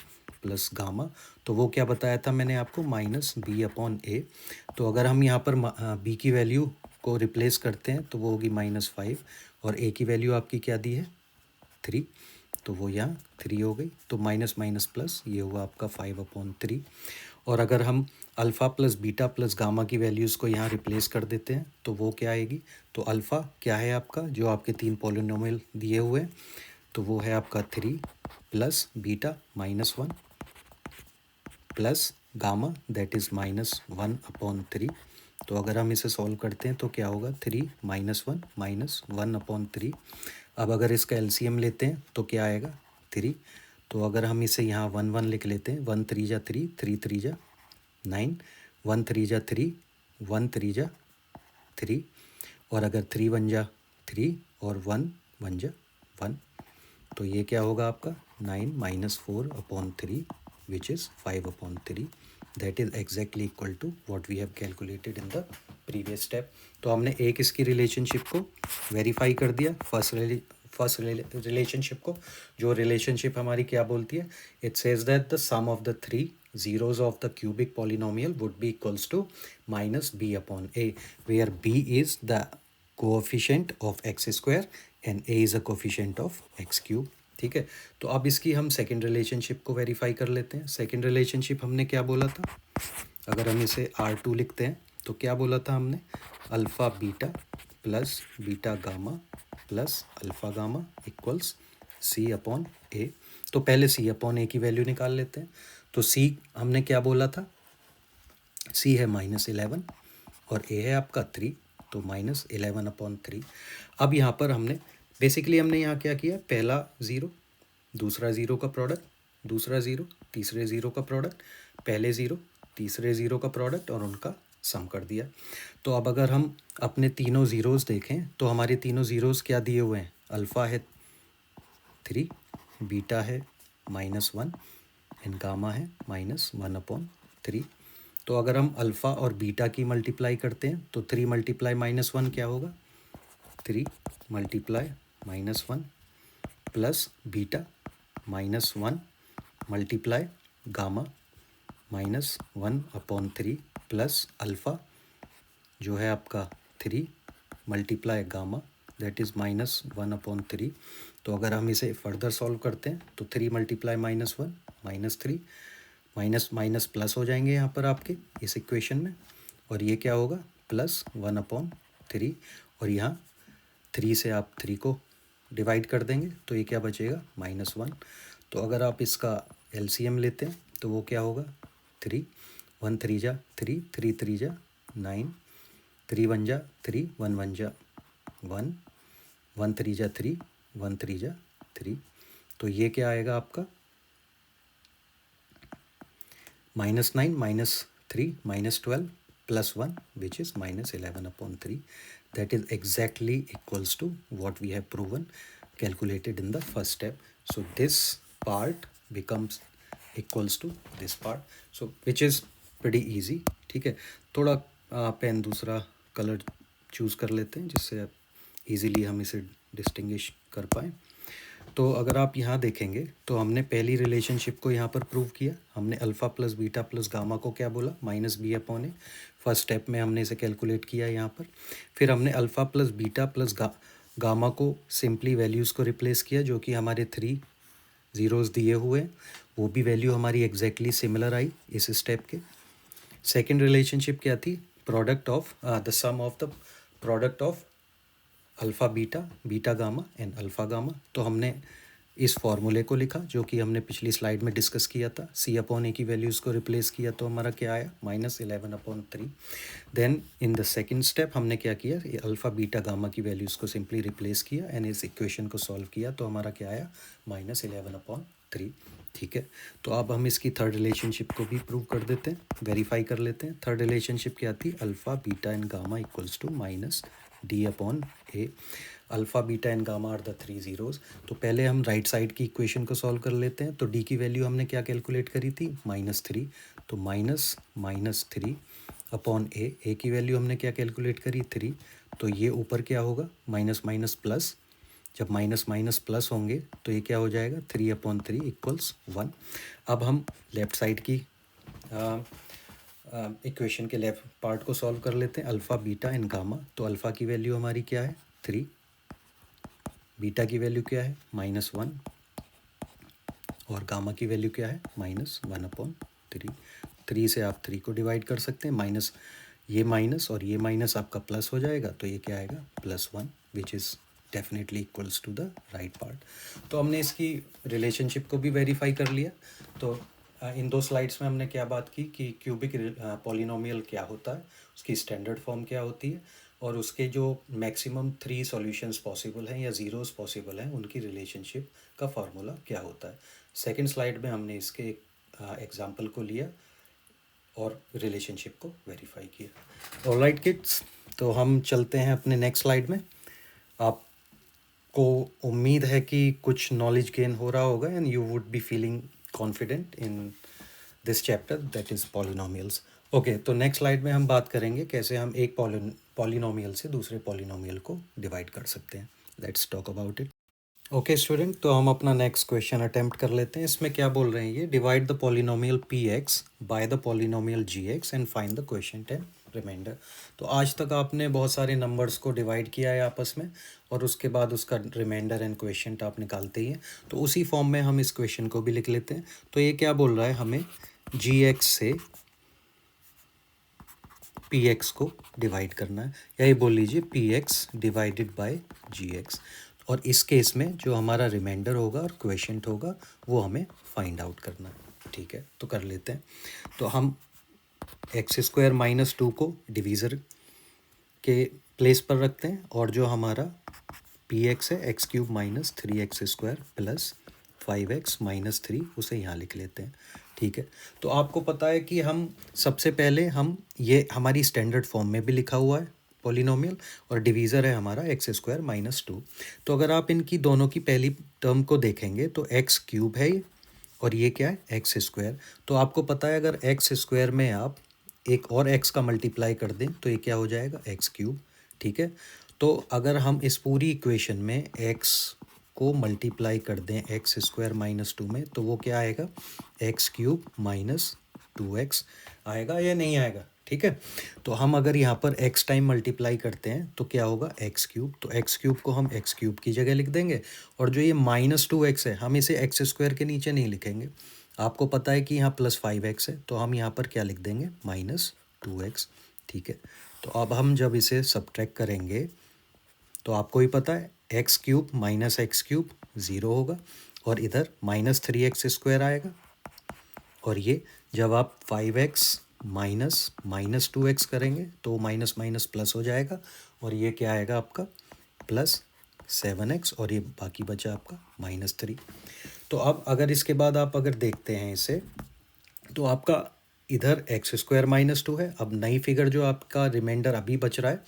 + गामा, तो वो क्या बताया था मैंने आपको, -b/a। तो अगर हम यहाँ पर b की वैल्यू को रिप्लेस करते हैं तो वो होगी -5, और a की वैल्यू आपकी क्या दी है, 3, तो वो यहाँ 3 हो गई। तो माइनस माइनस प्लस, ये हुआ आपका 5/3। और अगर हम अल्फ़ा + बीटा + गामा की वैल्यूज़ को यहाँ रिप्लेस कर देते हैं तो वो क्या आएगी, तो अल्फ़ा क्या है आपका, जो आपके 3 पॉलिनोमियल दिए हुए हैं, तो वो है आपका 3 + बीटा -1 + गामा दैट इज़ -1/3। तो अगर हम इसे सॉल्व करते हैं तो क्या होगा, 3 - 1 - 1/3। अब अगर इसका एलसीएम लेते हैं तो क्या आएगा, 3। तो अगर हम इसे यहाँ 1 1 लिख लेते हैं, 1 3 जा 3, 3 3 जा 9, 1 3 जा 3, 1 3 जा 3, और अगर 3 1 जा 3 और 1 1 जा 1, तो ये क्या होगा आपका, 9 - 4/3 which is 5/3। That is exactly equal to what we have calculated in the previous step. तो हमने एक इसकी रिलेशनशिप को वेरीफाई कर दिया, फर्स्ट रिलेशनशिप को, जो रिलेशनशिप हमारी क्या बोलती है, it says that the sum of the 3 zeros of the cubic polynomial would be equals to -b/a, where b is the coefficient of x² and a is a coefficient of x³। ठीक है, तो अब इसकी हम second relationship को verify कर लेते हैं। सेकेंड रिलेशनशिप हमने क्या बोला था, अगर हम इसे R2 लिखते हैं तो क्या बोला था हमने, alpha beta + beta gamma + alpha gamma equals c/a। तो पहले c/a की वैल्यू निकाल लेते हैं। तो c हमने क्या बोला था, c है -11 और a है आपका 3, तो -11/3। अब यहाँ पर हमने बेसिकली यहाँ क्या किया, पहला ज़ीरो, दूसरा ज़ीरो का प्रोडक्ट, दूसरा ज़ीरो, तीसरे ज़ीरो का प्रोडक्ट, पहले ज़ीरो, तीसरे ज़ीरो का प्रोडक्ट, और उनका सम कर दिया। तो अब अगर हम अपने तीनों ज़ीरोज़ देखें तो हमारे तीनों ज़ीरोज़ क्या दिए हुए हैं, अल्फ़ा है 3, बीटा है -1 एंड गामा है -1/3। तो अगर हम अल्फ़ा और बीटा की मल्टीप्लाई करते हैं तो 3 × -1 क्या होगा, 3 × -1 plus beta -1 multiply gamma -1/3 plus alpha जो है आपका 3 × गामा दैट इज़ -1/3। तो अगर हम इसे फर्दर सॉल्व करते हैं तो 3 × -1 -3, माइनस माइनस प्लस हो जाएंगे यहाँ पर आपके इस इक्वेशन में, और ये क्या होगा, +1/3, और यहाँ 3 से आप 3 को डिवाइड कर देंगे तो ये क्या बचेगा, -1। तो अगर आप इसका एलसीएम लेते हैं तो वो क्या होगा, 3, 1 3 जा 3, 3 3 जा 9, 3 1 जा 3, 1 1 जा 1, 1 3 जा 3, 1 3 जा 3। तो ये क्या आएगा आपका, -9 - 3 -12 + 1 which is -11/3। That is exactly equals to what we have proven, calculated in the first step. So this part becomes equals to this part, so which is pretty easy ठीक है, थोड़ा पेन दूसरा कलर चूज़ कर लेते हैं जिससे easily हम इसे डिस्टिंग्विश कर पाएँ। तो अगर आप यहाँ देखेंगे तो हमने पहली रिलेशनशिप को यहाँ पर प्रूव किया। हमने alpha plus beta plus gamma को क्या बोला, -b/a। फर्स्ट स्टेप में हमने इसे कैलकुलेट किया यहाँ पर। फिर हमने alpha plus beta plus gamma को सिंपली वैल्यूज़ को रिप्लेस किया, जो कि हमारे 3 ज़ीरोज़ दिए हुए हैं। वो भी वैल्यू हमारी एग्जैक्टली सिमिलर आई इस स्टेप के। सेकेंड रिलेशनशिप क्या थी, product of the sum of the product of alpha beta, beta gamma and alpha gamma. तो हमने इस फॉर्मूले को लिखा जो कि हमने पिछली स्लाइड में डिस्कस किया था। c/a की वैल्यूज़ को रिप्लेस किया तो हमारा क्या आया, -11/3। Then in the second step हमने क्या किया, ये अल्फ़ा बीटा गामा की वैल्यूज़ को सिंपली रिप्लेस किया एंड इस इक्वेशन को सॉल्व किया तो हमारा क्या आया, -11/3। ठीक है, तो अब हम इसकी थर्ड रिलेशनशिप को भी प्रूव कर देते हैं, वेरीफाई कर लेते हैं। थर्ड रिलेशनशिप क्या थी, alpha beta and gamma equals to -d/a। Alpha beta and gamma are the 3 zeroes. तो पहले हम राइट साइड की इक्वेशन को सॉल्व कर लेते हैं। तो डी की वैल्यू हमने क्या कैलकुलेट करी थी, -3। तो -3/a, ए की वैल्यू हमने क्या कैलकुलेट करी, 3। तो ये ऊपर क्या होगा, माइनस माइनस प्लस। जब माइनस माइनस प्लस होंगे तो ये क्या हो जाएगा, 3/3 इक्वल्स 1। अब हम लेफ़्ट साइड की इक्वेशन के लेफ्ट पार्ट को सॉल्व कर लेते हैं। अल्फ़ा बीटा एंड गामा, तो अल्फ़ा की वैल्यू हमारी क्या है, 3। बीटा की वैल्यू क्या है, -1। और गामा की वैल्यू क्या है, -1/3। 3 से आप 3 को डिवाइड कर सकते हैं, माइनस ये माइनस और ये माइनस आपका प्लस हो जाएगा, तो ये क्या आएगा, +1, which is definitely equals to the right part. तो हमने इसकी रिलेशनशिप को भी वेरीफाई कर लिया। तो इन 2 स्लाइड्स में हमने क्या बात की कि क्यूबिक पॉलिनोमियल क्या होता है, उसकी स्टैंडर्ड फॉर्म क्या होती है, और उसके जो मैक्सिमम 3 सॉल्यूशंस पॉसिबल हैं या ज़ीरोज़ पॉसिबल हैं उनकी रिलेशनशिप का फार्मूला क्या होता है। सेकंड स्लाइड में हमने इसके एग्जांपल को लिया और रिलेशनशिप को वेरीफाई किया। ऑलराइट किड्स, तो हम चलते हैं अपने नेक्स्ट स्लाइड में। आपको उम्मीद है कि कुछ नॉलेज गेन हो रहा होगा and you would be feeling confident in this chapter, that is polynomials. Okay, तो नेक्स्ट स्लाइड में हम बात करेंगे कैसे हम एक पॉलिनोमियल से दूसरे पॉलिनोमियल को डिवाइड कर सकते हैं। Let's talk about it. Okay student, तो हम अपना नेक्स्ट क्वेश्चन अटेम्प्ट कर लेते हैं। इसमें क्या बोल रहे हैं, ये divide the polynomial px by the polynomial gx and find the quotient and remainder. तो आज तक आपने बहुत सारे नंबर्स को डिवाइड किया है आपस में और उसके बाद उसका रिमाइंडर एंड क्वोशिएंट आप निकालते ही हैं। तो उसी फॉर्म में हम इस क्वेश्चन को भी लिख लेते हैं। तो ये क्या बोल रहा है, हमें gx से px को डिवाइड करना है, या ये बोल लीजिए px डिवाइडेड बाय gx। और इस केस में जो हमारा रिमाइंडर होगा और क्वोशिएंट होगा वो हमें फाइंड आउट करना है। ठीक है, तो कर लेते हैं। तो हम x² - 2 को डिवीज़र के प्लेस पर रखते हैं और जो हमारा px है x³ - 3x² प्लस 5x - 3 उसे यहाँ लिख लेते हैं। ठीक है, तो आपको पता है कि हम सबसे पहले हम ये हमारी स्टैंडर्ड फॉर्म में भी लिखा हुआ है पॉलिनोमियल और डिवीज़र है हमारा x² - 2। तो अगर आप इनकी दोनों की पहली टर्म को देखेंगे तो x³ है ये और ये क्या है, x²। तो आपको पता है अगर x² में आप एक और x का मल्टीप्लाई कर दें तो ये क्या हो जाएगा, x³। ठीक है, तो अगर हम इस पूरी इक्वेशन में x को मल्टीप्लाई कर दें x² - 2 में तो वो क्या आएगा, x³ - 2x आएगा या नहीं आएगा। ठीक है, तो हम अगर यहाँ पर x टाइम मल्टीप्लाई करते हैं तो क्या होगा, x³। तो x³ को हम x³ की जगह लिख देंगे और जो ये -2x है हम इसे x² के नीचे नहीं लिखेंगे। आपको पता है कि यहाँ +5x है तो हम यहाँ पर क्या लिख देंगे, -2x। ठीक है, तो अब हम जब इसे सब्ट्रैक्ट करेंगे तो आपको ही पता है x³ - x³ 0 होगा और इधर -3x² आएगा और ये जब आप 5x - 2x करेंगे तो माइनस माइनस प्लस हो जाएगा और ये क्या आएगा आपका, +7x और ये बाकी बचा आपका -3। तो अब अगर इसके बाद आप अगर देखते हैं इसे तो आपका इधर x² - 2 है। अब नई फिगर जो आपका रिमाइंडर अभी बच रहा है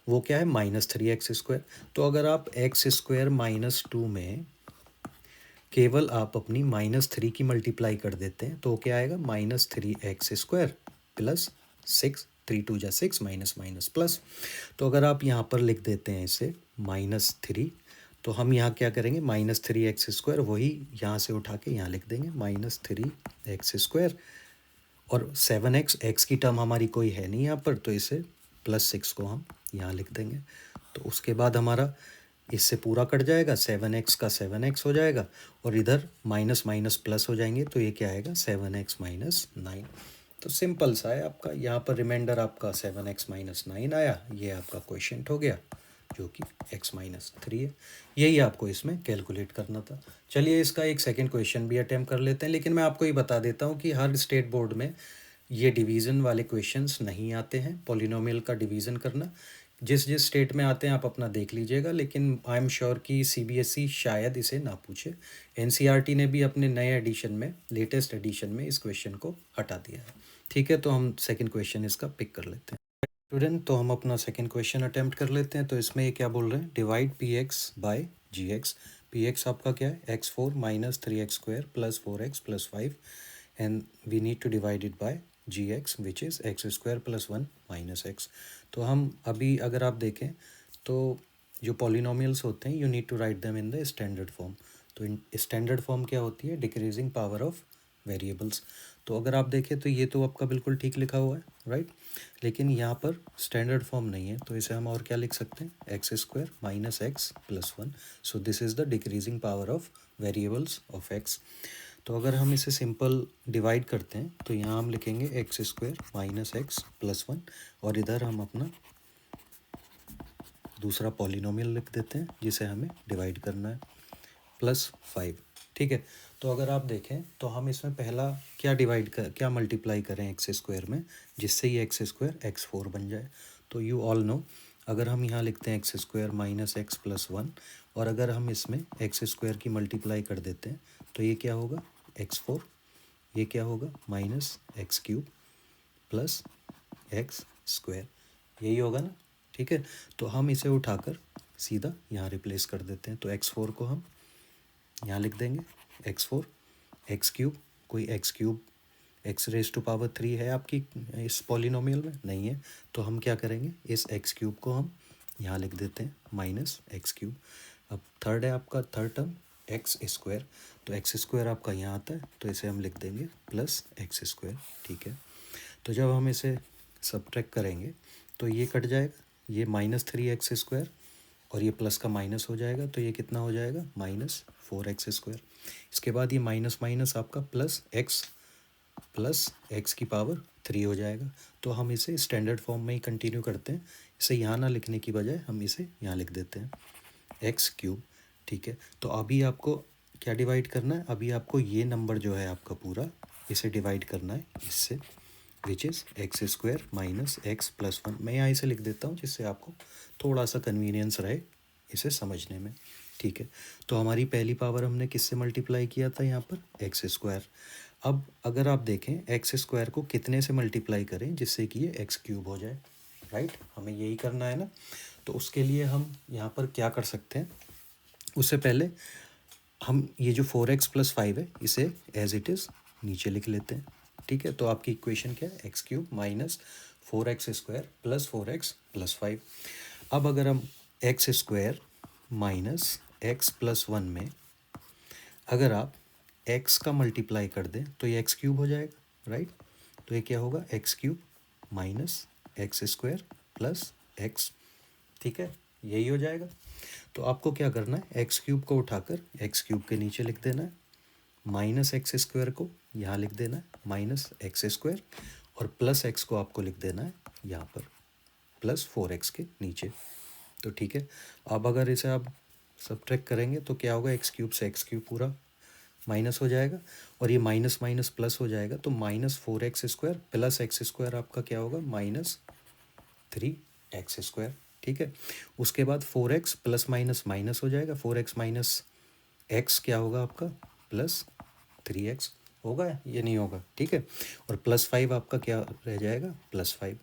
वो क्या है, -3x²। तो अगर आप x² - 2 में केवल आप अपनी -3 की मल्टीप्लाई कर देते हैं तो क्या आएगा, -3x² प्लस 6, 3 2 जा 6, माइनस माइनस प्लस। तो अगर आप यहाँ पर लिख देते हैं इसे -3, तो हम यहाँ क्या करेंगे, -3x², वही यहाँ से उठा के यहाँ लिख देंगे -3x², और 7x, x की टर्म हमारी कोई है नहीं यहाँ पर, तो इसे +6 को हम यहाँ लिख देंगे। तो उसके बाद हमारा इससे पूरा कट जाएगा, 7x का 7x हो जाएगा, और इधर माइनस माइनस प्लस हो जाएंगे, तो ये क्या आएगा 7x - 9। तो सिंपल सा है आपका, यहाँ पर रिमाइंडर आपका 7x - 9 आया, ये आपका क्वेश्चन हो गया जो कि x - 3 है। यही आपको इसमें कैलकुलेट करना था। चलिए इसका एक सेकंड क्वेश्चन भी अटेम्प्ट कर लेते हैं, लेकिन मैं आपको ये बता देता हूँ कि हर स्टेट बोर्ड में ये डिवीज़न वाले क्वेश्चंस नहीं आते हैं, पॉलिनोमियल का डिवीज़न करना। जिस जिस स्टेट में आते हैं आप अपना देख लीजिएगा, लेकिन आई एम श्योर कि सीबीएसई शायद इसे ना पूछे। एनसीईआरटी ने भी अपने नए एडिशन में, लेटेस्ट एडिशन में इस क्वेश्चन को हटा दिया है। ठीक है, तो हम सेकंड क्वेश्चन इसका पिक कर लेते हैं स्टूडेंट। तो हम अपना सेकंड क्वेश्चन अटेम्प्ट कर लेते हैं। तो इसमें ये क्या बोल रहे हैं, divide P x bye G x. P x आपका क्या है, x4 - 3x² + 4x + 5, and we need to divide it by G X which is x² + 1 - x। तो हम अभी अगर आप देखें तो जो पॉलिनोमियल्स होते हैं, you need to write them in the standard form. तो इन स्टैंडर्ड फॉर्म क्या होती है, डिक्रीजिंग पावर ऑफ वेरिएबल्स। तो अगर आप देखें तो ये तो आपका बिल्कुल ठीक लिखा हुआ है, राइट। लेकिन यहाँ पर स्टैंडर्ड फॉर्म नहीं है, तो इसे हम और क्या लिख सकते हैं, x² - x + 1। So this is the decreasing power of variables of x। तो अगर हम इसे सिंपल डिवाइड करते हैं तो यहाँ हम लिखेंगे x² - x + 1, और इधर हम अपना दूसरा पॉलिनोमियल लिख देते हैं जिसे हमें डिवाइड करना है, +5। ठीक है, तो अगर आप देखें तो हम इसमें पहला क्या मल्टीप्लाई करें x² में, जिससे ये x² x4 बन जाए। तो यू ऑल नो, अगर हम यहाँ लिखते हैं x² - x + 1, और अगर हम इसमें x² की मल्टीप्लाई कर देते हैं तो ये क्या होगा, x4, ये क्या होगा -x³ + x², यही होगा ना। ठीक है, तो हम इसे उठाकर सीधा यहाँ रिप्लेस कर देते हैं। तो x4 को हम यहाँ लिख देंगे, x4 x³ कोई x³ x⁻³ है आपकी इस पॉलिनोमियल में, नहीं है, तो हम क्या करेंगे, इस x³ को हम यहाँ लिख देते हैं -x³। अब थर्ड है आपका थर्ड टर्म x², तो x² आपका यहाँ आता है, तो इसे हम लिख देंगे +x²। ठीक है, तो जब हम इसे सब्ट्रैक्ट करेंगे तो ये कट जाएगा, ये -3x², और ये प्लस का माइनस हो जाएगा, तो ये कितना हो जाएगा, -4x²। इसके बाद ये माइनस माइनस आपका +x हो जाएगा। तो हम इसे स्टैंडर्ड फॉर्म में ही कंटिन्यू करते हैं, इसे यहाँ ना लिखने की बजाय हम इसे यहाँ लिख देते हैं x³। ठीक है, तो अभी आपको क्या डिवाइड करना है, अभी आपको ये नंबर जो है आपका पूरा, इसे डिवाइड करना है इससे, विच इज़ x² - x + 1। मैं यहाँ इसे लिख देता हूँ जिससे आपको थोड़ा सा कन्वीनियंस रहे इसे समझने में। ठीक है, तो हमारी पहली पावर हमने किससे मल्टीप्लाई किया था यहाँ पर, x²। अब अगर आप देखें x² को कितने से मल्टीप्लाई करें जिससे कि ये x³ हो जाए, राइट, हमें यही करना है ना। तो उसके लिए हम यहाँ पर क्या कर सकते हैं, उससे पहले हम ये जो 4x + 5 है इसे एज इट इज़ नीचे लिख लेते हैं। ठीक है, तो आपकी इक्वेशन क्या है, x³ - 4x² + 4x + 5। अब अगर हम x² - x + 1 में अगर आप x का मल्टीप्लाई कर दें तो ये x³ हो जाएगा, राइट। तो ये क्या होगा, x³ - x² + x। ठीक है, यही हो जाएगा। तो आपको क्या करना है, x³ को उठाकर x³ के नीचे लिख देना है, -x² को यहाँ लिख देना है -x², और +x को आपको लिख देना है यहाँ पर +4x के नीचे। तो ठीक है, अब अगर इसे आप सब्ट्रैक्ट करेंगे तो क्या होगा, x³ से x³ पूरा माइनस हो जाएगा, और ये माइनस माइनस प्लस हो जाएगा, तो -4x² + x² आपका क्या होगा, -3x²। ठीक है, उसके बाद 4x प्लस माइनस माइनस हो जाएगा, 4x - x क्या होगा आपका, +3x होगा, ये नहीं होगा। ठीक है, और +5 आपका क्या रह जाएगा, +5।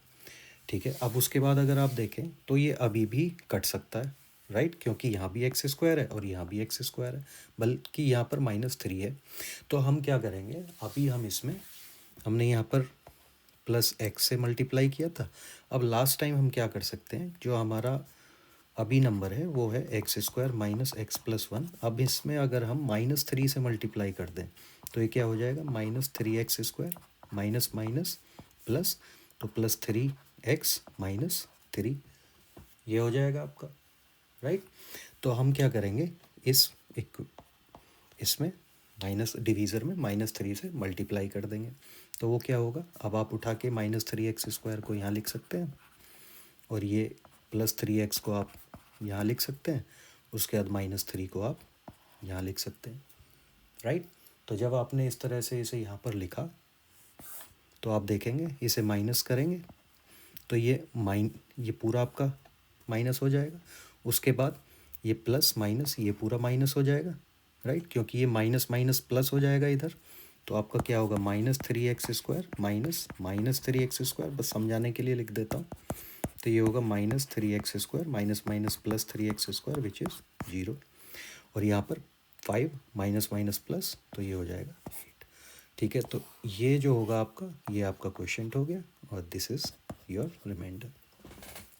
ठीक है, अब उसके बाद अगर आप देखें तो ये अभी भी कट सकता है, राइट, क्योंकि यहाँ भी x² है और यहाँ भी x² है, बल्कि यहाँ पर -3 है। तो हम क्या करेंगे, अभी हम इसमें हमने यहाँ पर प्लस एक्स से मल्टीप्लाई किया था। अब लास्ट टाइम हम क्या कर सकते हैं, जो हमारा अभी नंबर है वो है x square minus x plus one. अब इसमें अगर हम माइनस थ्री से मल्टीप्लाई कर दें तो ये क्या हो जाएगा, minus three X square minus minus plus, तो plus three X minus three, ये हो जाएगा आपका, राइट। तो हम क्या करेंगे, इस एक इसमें माइनस डिवीज़र में माइनस थ्री से मल्टीप्लाई कर देंगे, तो वो क्या होगा, अब आप उठा के माइनस थ्री एक्स स्क्वायर को यहाँ लिख सकते हैं और ये प्लस थ्री एक्स को आप यहाँ लिख सकते हैं, उसके बाद माइनस थ्री को आप यहाँ लिख सकते हैं, राइट। तो जब आपने इस तरह से इसे यहाँ पर लिखा तो आप देखेंगे इसे माइनस करेंगे तो ये पूरा आपका माइनस हो जाएगा, उसके बाद ये प्लस माइनस ये पूरा माइनस हो जाएगा, राइट, क्योंकि ये माइनस माइनस प्लस हो जाएगा इधर। तो आपका क्या होगा, minus three X square minus minus three X square, बस समझाने के लिए लिख देता हूँ। तो ये होगा minus three X square minus minus plus three X square which is zero, और यहाँ पर फाइव माइनस माइनस प्लस, तो ये हो जाएगा एट। ठीक है, तो ये जो होगा आपका, ये आपका क्वेश्चन हो गया और this is your remainder.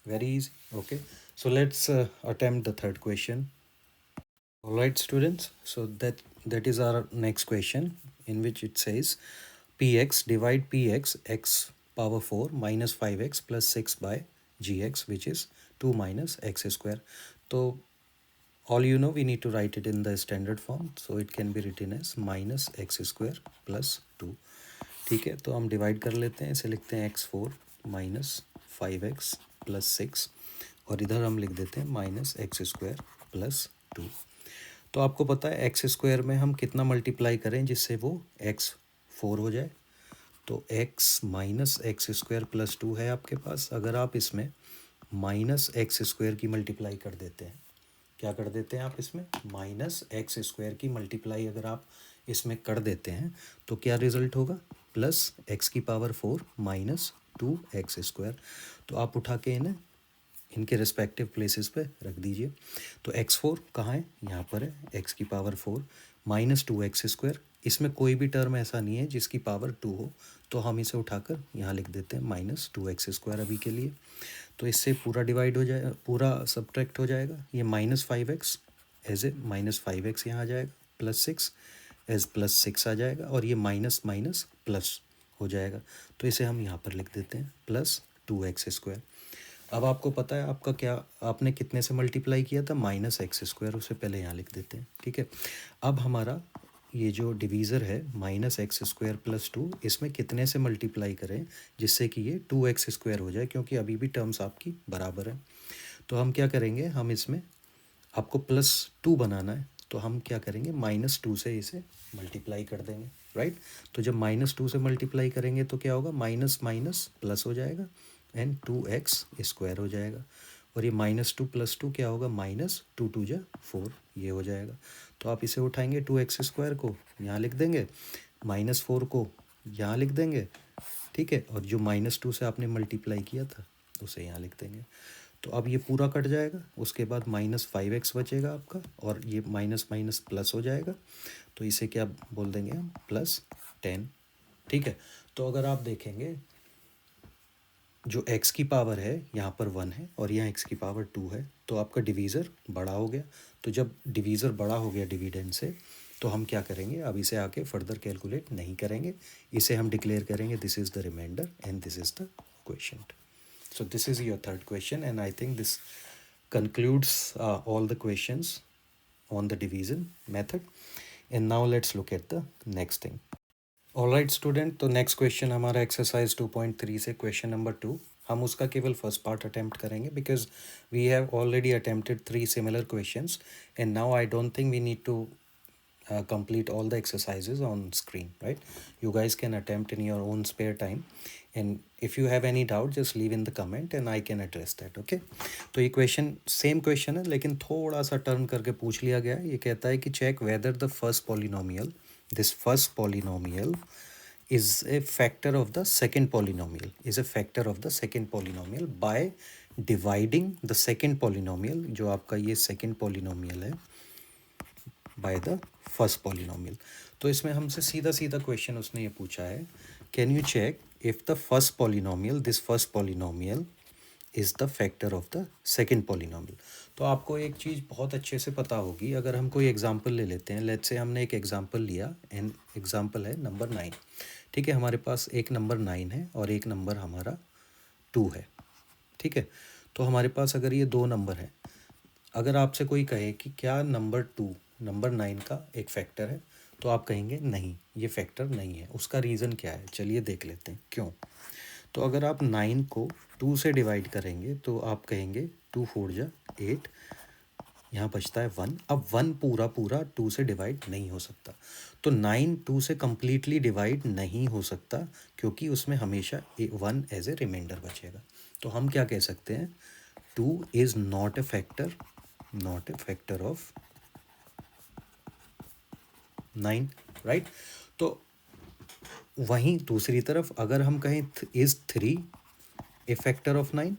Very easy, okay. So let's attempt the third question. All right, students. So that is our next question, in which it says px divide px x power 4 minus 5x plus 6 by gx, which is 2 minus x square. So all you know, we need to write it in the standard form, so it can be written as minus x square plus 2. ठीक है, तो हम divide कर लेते हैं, इसे लिखते हैं x four minus five x plus six, और इधर हम लिख देते हैं minus x square plus two. तो आपको पता है एक्स स्क्वायर में हम कितना मल्टीप्लाई करें जिससे वो एक्स फोर हो जाए, तो x minus x square plus two है आपके पास। अगर आप इसमें माइनस एक्स स्क्वायर की मल्टीप्लाई कर देते हैं, क्या कर देते हैं आप इसमें माइनस एक्स स्क्वायर की मल्टीप्लाई अगर आप इसमें कर देते हैं तो क्या रिजल्ट होगा, प्लस एक्स की power four minus two x square. तो आप उठा के इन्हें इनके रिस्पेक्टिव प्लेसेस पे रख दीजिए। तो एक्स फोर कहाँ है, यहाँ पर है, एक्स की power four minus two x square, इसमें कोई भी टर्म ऐसा नहीं है जिसकी पावर टू हो, तो हम इसे उठाकर यहाँ लिख देते हैं माइनस टू एक्स स्क्वायर अभी के लिए। तो इससे पूरा डिवाइड हो जाएगा, पूरा सब्ट्रैक्ट हो जाएगा, ये minus five X as a minus five X यहाँ आ जाएगा, plus six as plus six आ जाएगा, और ये माइनस माइनस प्लस हो जाएगा, तो इसे हम यहाँ पर लिख देते हैं प्लस टू एक्स स्क्वायर। अब आपको पता है आपका क्या, आपने कितने से मल्टीप्लाई किया था, माइनस एक्स स्क्वायर, उसे पहले यहाँ लिख देते हैं, ठीक है। अब हमारा ये जो डिवीज़र है minus x square plus two, इसमें कितने से मल्टीप्लाई करें जिससे कि ये टू एक्स स्क्वायर हो जाए, क्योंकि अभी भी टर्म्स आपकी बराबर है। तो हम क्या करेंगे, हम इसमें आपको प्लस टू बनाना है, तो हम क्या करेंगे, माइनस टू से इसे मल्टीप्लाई कर देंगे, राइट। तो जब माइनस टू से मल्टीप्लाई करेंगे तो क्या होगा, माइनस माइनस प्लस हो जाएगा एंड टू एक्स स्क्वायर हो जाएगा, और ये माइनस टू प्लस टू क्या होगा, माइनस टू टू जा फोर, ये हो जाएगा। तो आप इसे उठाएंगे, टू एक्स स्क्वायर को यहाँ लिख देंगे, माइनस फोर को यहाँ लिख देंगे, ठीक है, और जो माइनस टू से आपने मल्टीप्लाई किया था उसे यहाँ लिख देंगे। तो अब ये पूरा कट जाएगा, उसके बाद माइनस फाइव एक्स बचेगा आपका, और ये माइनस माइनस प्लस हो जाएगा, तो इसे क्या बोल देंगे हम, प्लस टेन, ठीक है। तो अगर आप देखेंगे जो x की पावर है यहाँ पर वन है और यहाँ x की पावर टू है, तो आपका डिवीज़र बड़ा हो गया। तो जब डिवीज़र बड़ा हो गया डिविडेंड से, तो हम क्या करेंगे, अब इसे आके फर्दर कैलकुलेट नहीं करेंगे, इसे हम डिक्लेयर करेंगे this is the remainder and this is the question. So this is your third question, and I think this concludes all the questions on the division method. And now let's look at the next thing. All right student, तो next question हमारा exercise 2.3 से question number 2, हम उसका केवल first part attempt करेंगे because we have already attempted 3 similar questions and now I don't think we need to complete all the exercises on screen, right? You guys can attempt in your own spare time, and if you have any doubt just leave in the comment and I can address that, okay? तो ये question same question है लेकिन थोड़ा सा turn करके पूछ लिया गया है। ये कहता है कि check whether the first polynomial, this first polynomial is a factor of the second polynomial, is a factor of the second polynomial by dividing the second polynomial, जो आपका ये second polynomial है, बाय द फर्स्ट पॉलिनोमियल। तो इसमें हमसे सीधा सीधा question उसने ये पूछा है, can you check if the first polynomial, this first polynomial is the factor of the second polynomial. तो आपको एक चीज़ बहुत अच्छे से पता होगी, अगर हम कोई एग्जांपल ले लेते हैं, लेट्स से हमने एक एग्जांपल लिया, एंड एग्जांपल है नंबर 9. ठीक है, हमारे पास एक नंबर 9 है और एक नंबर हमारा 2 है. ठीक है, तो हमारे पास अगर ये दो नंबर हैं, अगर आपसे कोई कहे कि क्या नंबर 2 नंबर 9 का एक फैक्टर है, तो आप कहेंगे नहीं, ये फैक्टर नहीं है. उसका रीज़न क्या है, चलिए देख लेते हैं क्यों. तो अगर आप 9 को 2 से डिवाइड करेंगे तो आप कहेंगे 2 4 जा 8, यहाँ बचता है 1. अब 1 पूरा पूरा 2 से डिवाइड नहीं हो सकता, तो 9 2 से कम्प्लीटली डिवाइड नहीं हो सकता, क्योंकि उसमें हमेशा 1 एज ए रिमाइंडर बचेगा. तो हम क्या कह सकते हैं, 2 is not a factor of 9, right. तो वहीं दूसरी तरफ अगर हम कहें इज़ 3 ए फैक्टर ऑफ 9,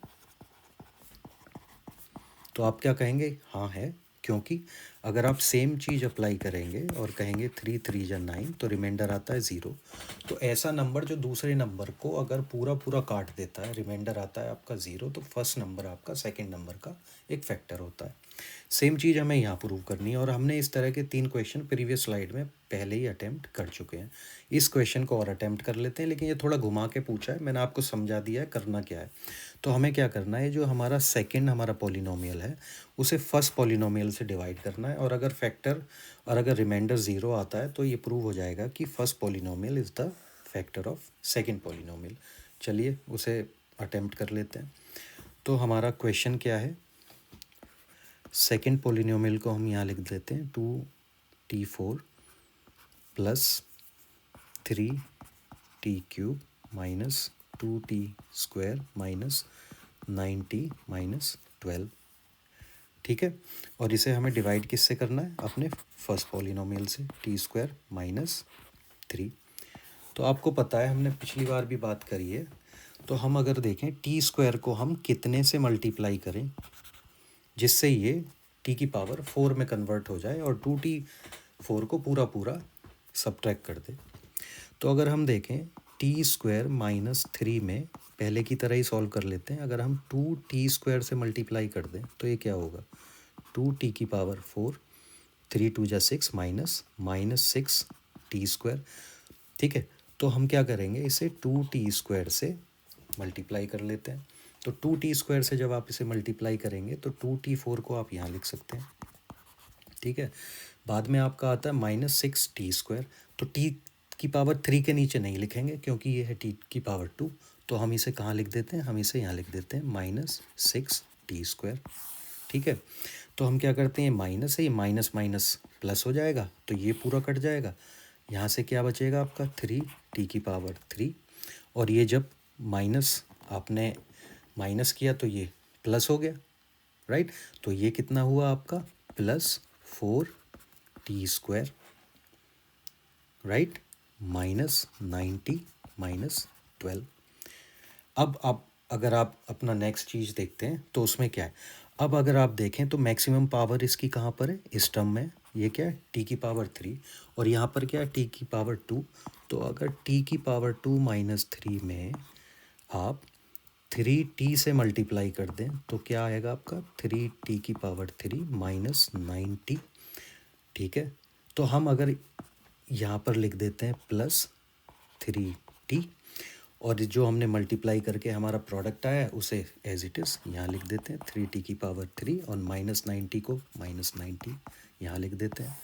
तो आप क्या कहेंगे, हाँ है, क्योंकि अगर आप सेम चीज़ अप्लाई करेंगे और कहेंगे 3 3 या 9, तो रिमाइंडर आता है 0. तो ऐसा नंबर जो दूसरे नंबर को अगर पूरा पूरा काट देता है, रिमाइंडर आता है आपका 0, तो फर्स्ट नंबर आपका सेकंड नंबर का एक फैक्टर होता है. सेम चीज़ हमें यहाँ प्रूव करनी है, और हमने इस तरह के 3 क्वेश्चन प्रीवियस स्लाइड में पहले ही अटैम्प्ट कर चुके हैं. इस क्वेश्चन को और अटैम्प्ट कर लेते हैं, लेकिन ये थोड़ा घुमा के पूछा है, मैंने आपको समझा दिया है करना क्या है. तो हमें क्या करना है, जो हमारा सेकंड हमारा पॉलिनोमियल है उसे फर्स्ट पॉलिनोमियल से डिवाइड करना है, और अगर रिमाइंडर 0 आता है तो ये प्रूव हो जाएगा कि first polynomial is the factor of second polynomial. चलिए उसे अटैम्प्ट कर लेते हैं. तो हमारा क्वेश्चन क्या है, सेकंड पॉलिनोमियल को हम यहाँ लिख देते हैं 2t4 plus 3t³ minus 2t² minus 9t minus 12. ठीक है, और इसे हमें डिवाइड किससे करना है, अपने फर्स्ट पॉलिनोमियल से, t² माइनस 3. तो आपको पता है, हमने पिछली बार भी बात करी है. तो हम अगर देखें t² को हम कितने से मल्टीप्लाई करें जिससे ये t की पावर 4 में कन्वर्ट हो जाए और 2t4 को पूरा पूरा सब्ट्रैक्ट कर दे. तो अगर हम देखें t² माइनस 3 में पहले की तरह ही सॉल्व कर लेते हैं. अगर हम 2t² से मल्टीप्लाई कर दें तो ये क्या होगा, 2t की पावर 4, 3 2 जा 6 माइनस 6t². ठीक है, तो हम क्या करेंगे, इसे 2t² से मल्टीप्लाई कर लेते हैं. तो 2t² से जब आप इसे मल्टीप्लाई करेंगे तो 2t4 को आप यहाँ लिख सकते हैं. ठीक है, बाद में आपका आता है -6t². तो t की पावर 3 के नीचे नहीं लिखेंगे क्योंकि ये है t की पावर 2. तो हम इसे कहाँ लिख देते हैं, हम इसे यहाँ लिख देते हैं -6t². ठीक है, तो हम क्या करते हैं, माइनस है, ये माइनस माइनस प्लस हो जाएगा, तो ये पूरा कट जाएगा. यहाँ से क्या बचेगा आपका 3t की पावर 3, और ये जब माइनस आपने माइनस किया तो ये प्लस हो गया, राइट. तो ये कितना हुआ आपका, +4t², right, minus 9t minus 12. अब आप अगर आप अपना नेक्स्ट चीज़ देखते हैं तो उसमें क्या है, अब अगर आप देखें तो मैक्सिमम पावर इसकी कहाँ पर है, इस टर्म में. ये क्या है, t की पावर 3, और यहाँ पर क्या है, t की पावर 2. तो अगर t की पावर 2 माइनस 3 में आप 3t से मल्टीप्लाई कर दें तो क्या आएगा आपका, 3t की पावर 3 माइनस 9t. ठीक है, तो हम अगर यहाँ पर लिख देते हैं +3t, और जो हमने मल्टीप्लाई करके हमारा प्रोडक्ट आया है उसे एज इट इज़ यहाँ लिख देते हैं, 3t की पावर 3 और -9t को -9t यहाँ लिख देते हैं.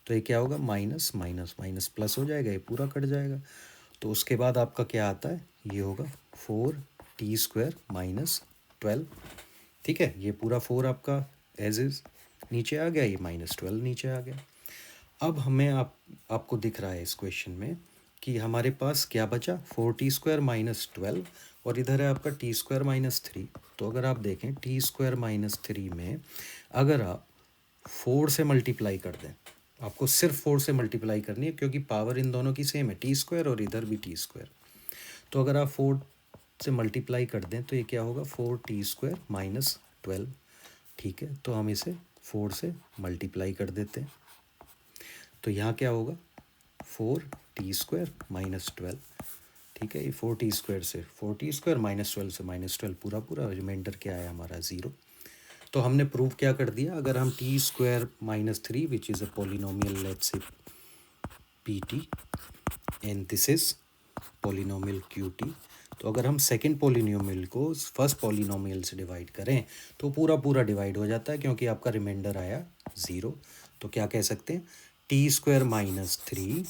तो ये क्या होगा, माइनस माइनस माइनस प्लस हो जाएगा, ये पूरा कट जाएगा. तो उसके बाद आपका क्या आता है, ये होगा 4t² माइनस 12. ठीक है, ये पूरा 4 आपका एज इज़ नीचे आ गया, ये -12 नीचे आ गया. अब हमें आपको दिख रहा है इस क्वेश्चन में कि हमारे पास क्या बचा, 4t² माइनस 12, और इधर है आपका t² माइनस 3. तो अगर आप देखें t² माइनस 3 में अगर आप 4 से मल्टीप्लाई कर दें, आपको सिर्फ 4 से मल्टीप्लाई करनी है क्योंकि पावर इन दोनों की सेम है, t² और इधर भी t². तो अगर आप 4 से मल्टीप्लाई कर दें तो ये क्या होगा, 4t² माइनस 12. ठीक है, तो हम इसे 4 से मल्टीप्लाई कर देते हैं. तो यहाँ क्या होगा, 4t² माइनस 12. ठीक है, ये 4t² से 4t² -12 से -12 पूरा पूरा, रिमाइंडर क्या आया हमारा 0। तो हमने प्रूव क्या कर दिया, अगर हम t² -3 which is a polynomial, let's say pt and this is polynomial qt, तो अगर हम सेकंड पोलिनोमियल को फर्स्ट पोलिनोमियल से डिवाइड करें तो पूरा पूरा डिवाइड हो जाता है, क्योंकि आपका रिमाइंडर आया 0। तो क्या कह सकते हैं, t² -3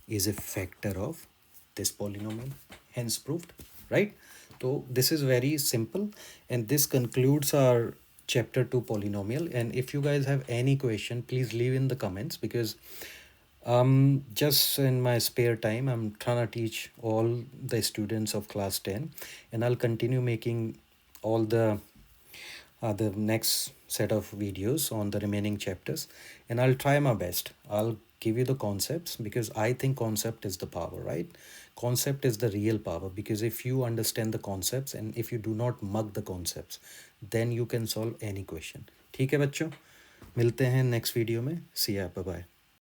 is a factor of this polynomial, hence proved, right? So this is very simple, and this concludes our chapter 2 polynomial. And if you guys have any question, please leave in the comments, because just in my spare time I'm trying to teach all the students of class 10, and I'll continue making all the next set of videos on the remaining chapters, and I'll try my best. I'll give you the concepts, because I think concept is the power, right? Concept is the real power, because if you understand the concepts and if you do not mug the concepts, then you can solve any question. ठीक है बच्चों, मिलते हैं next video में, सी या, bye bye.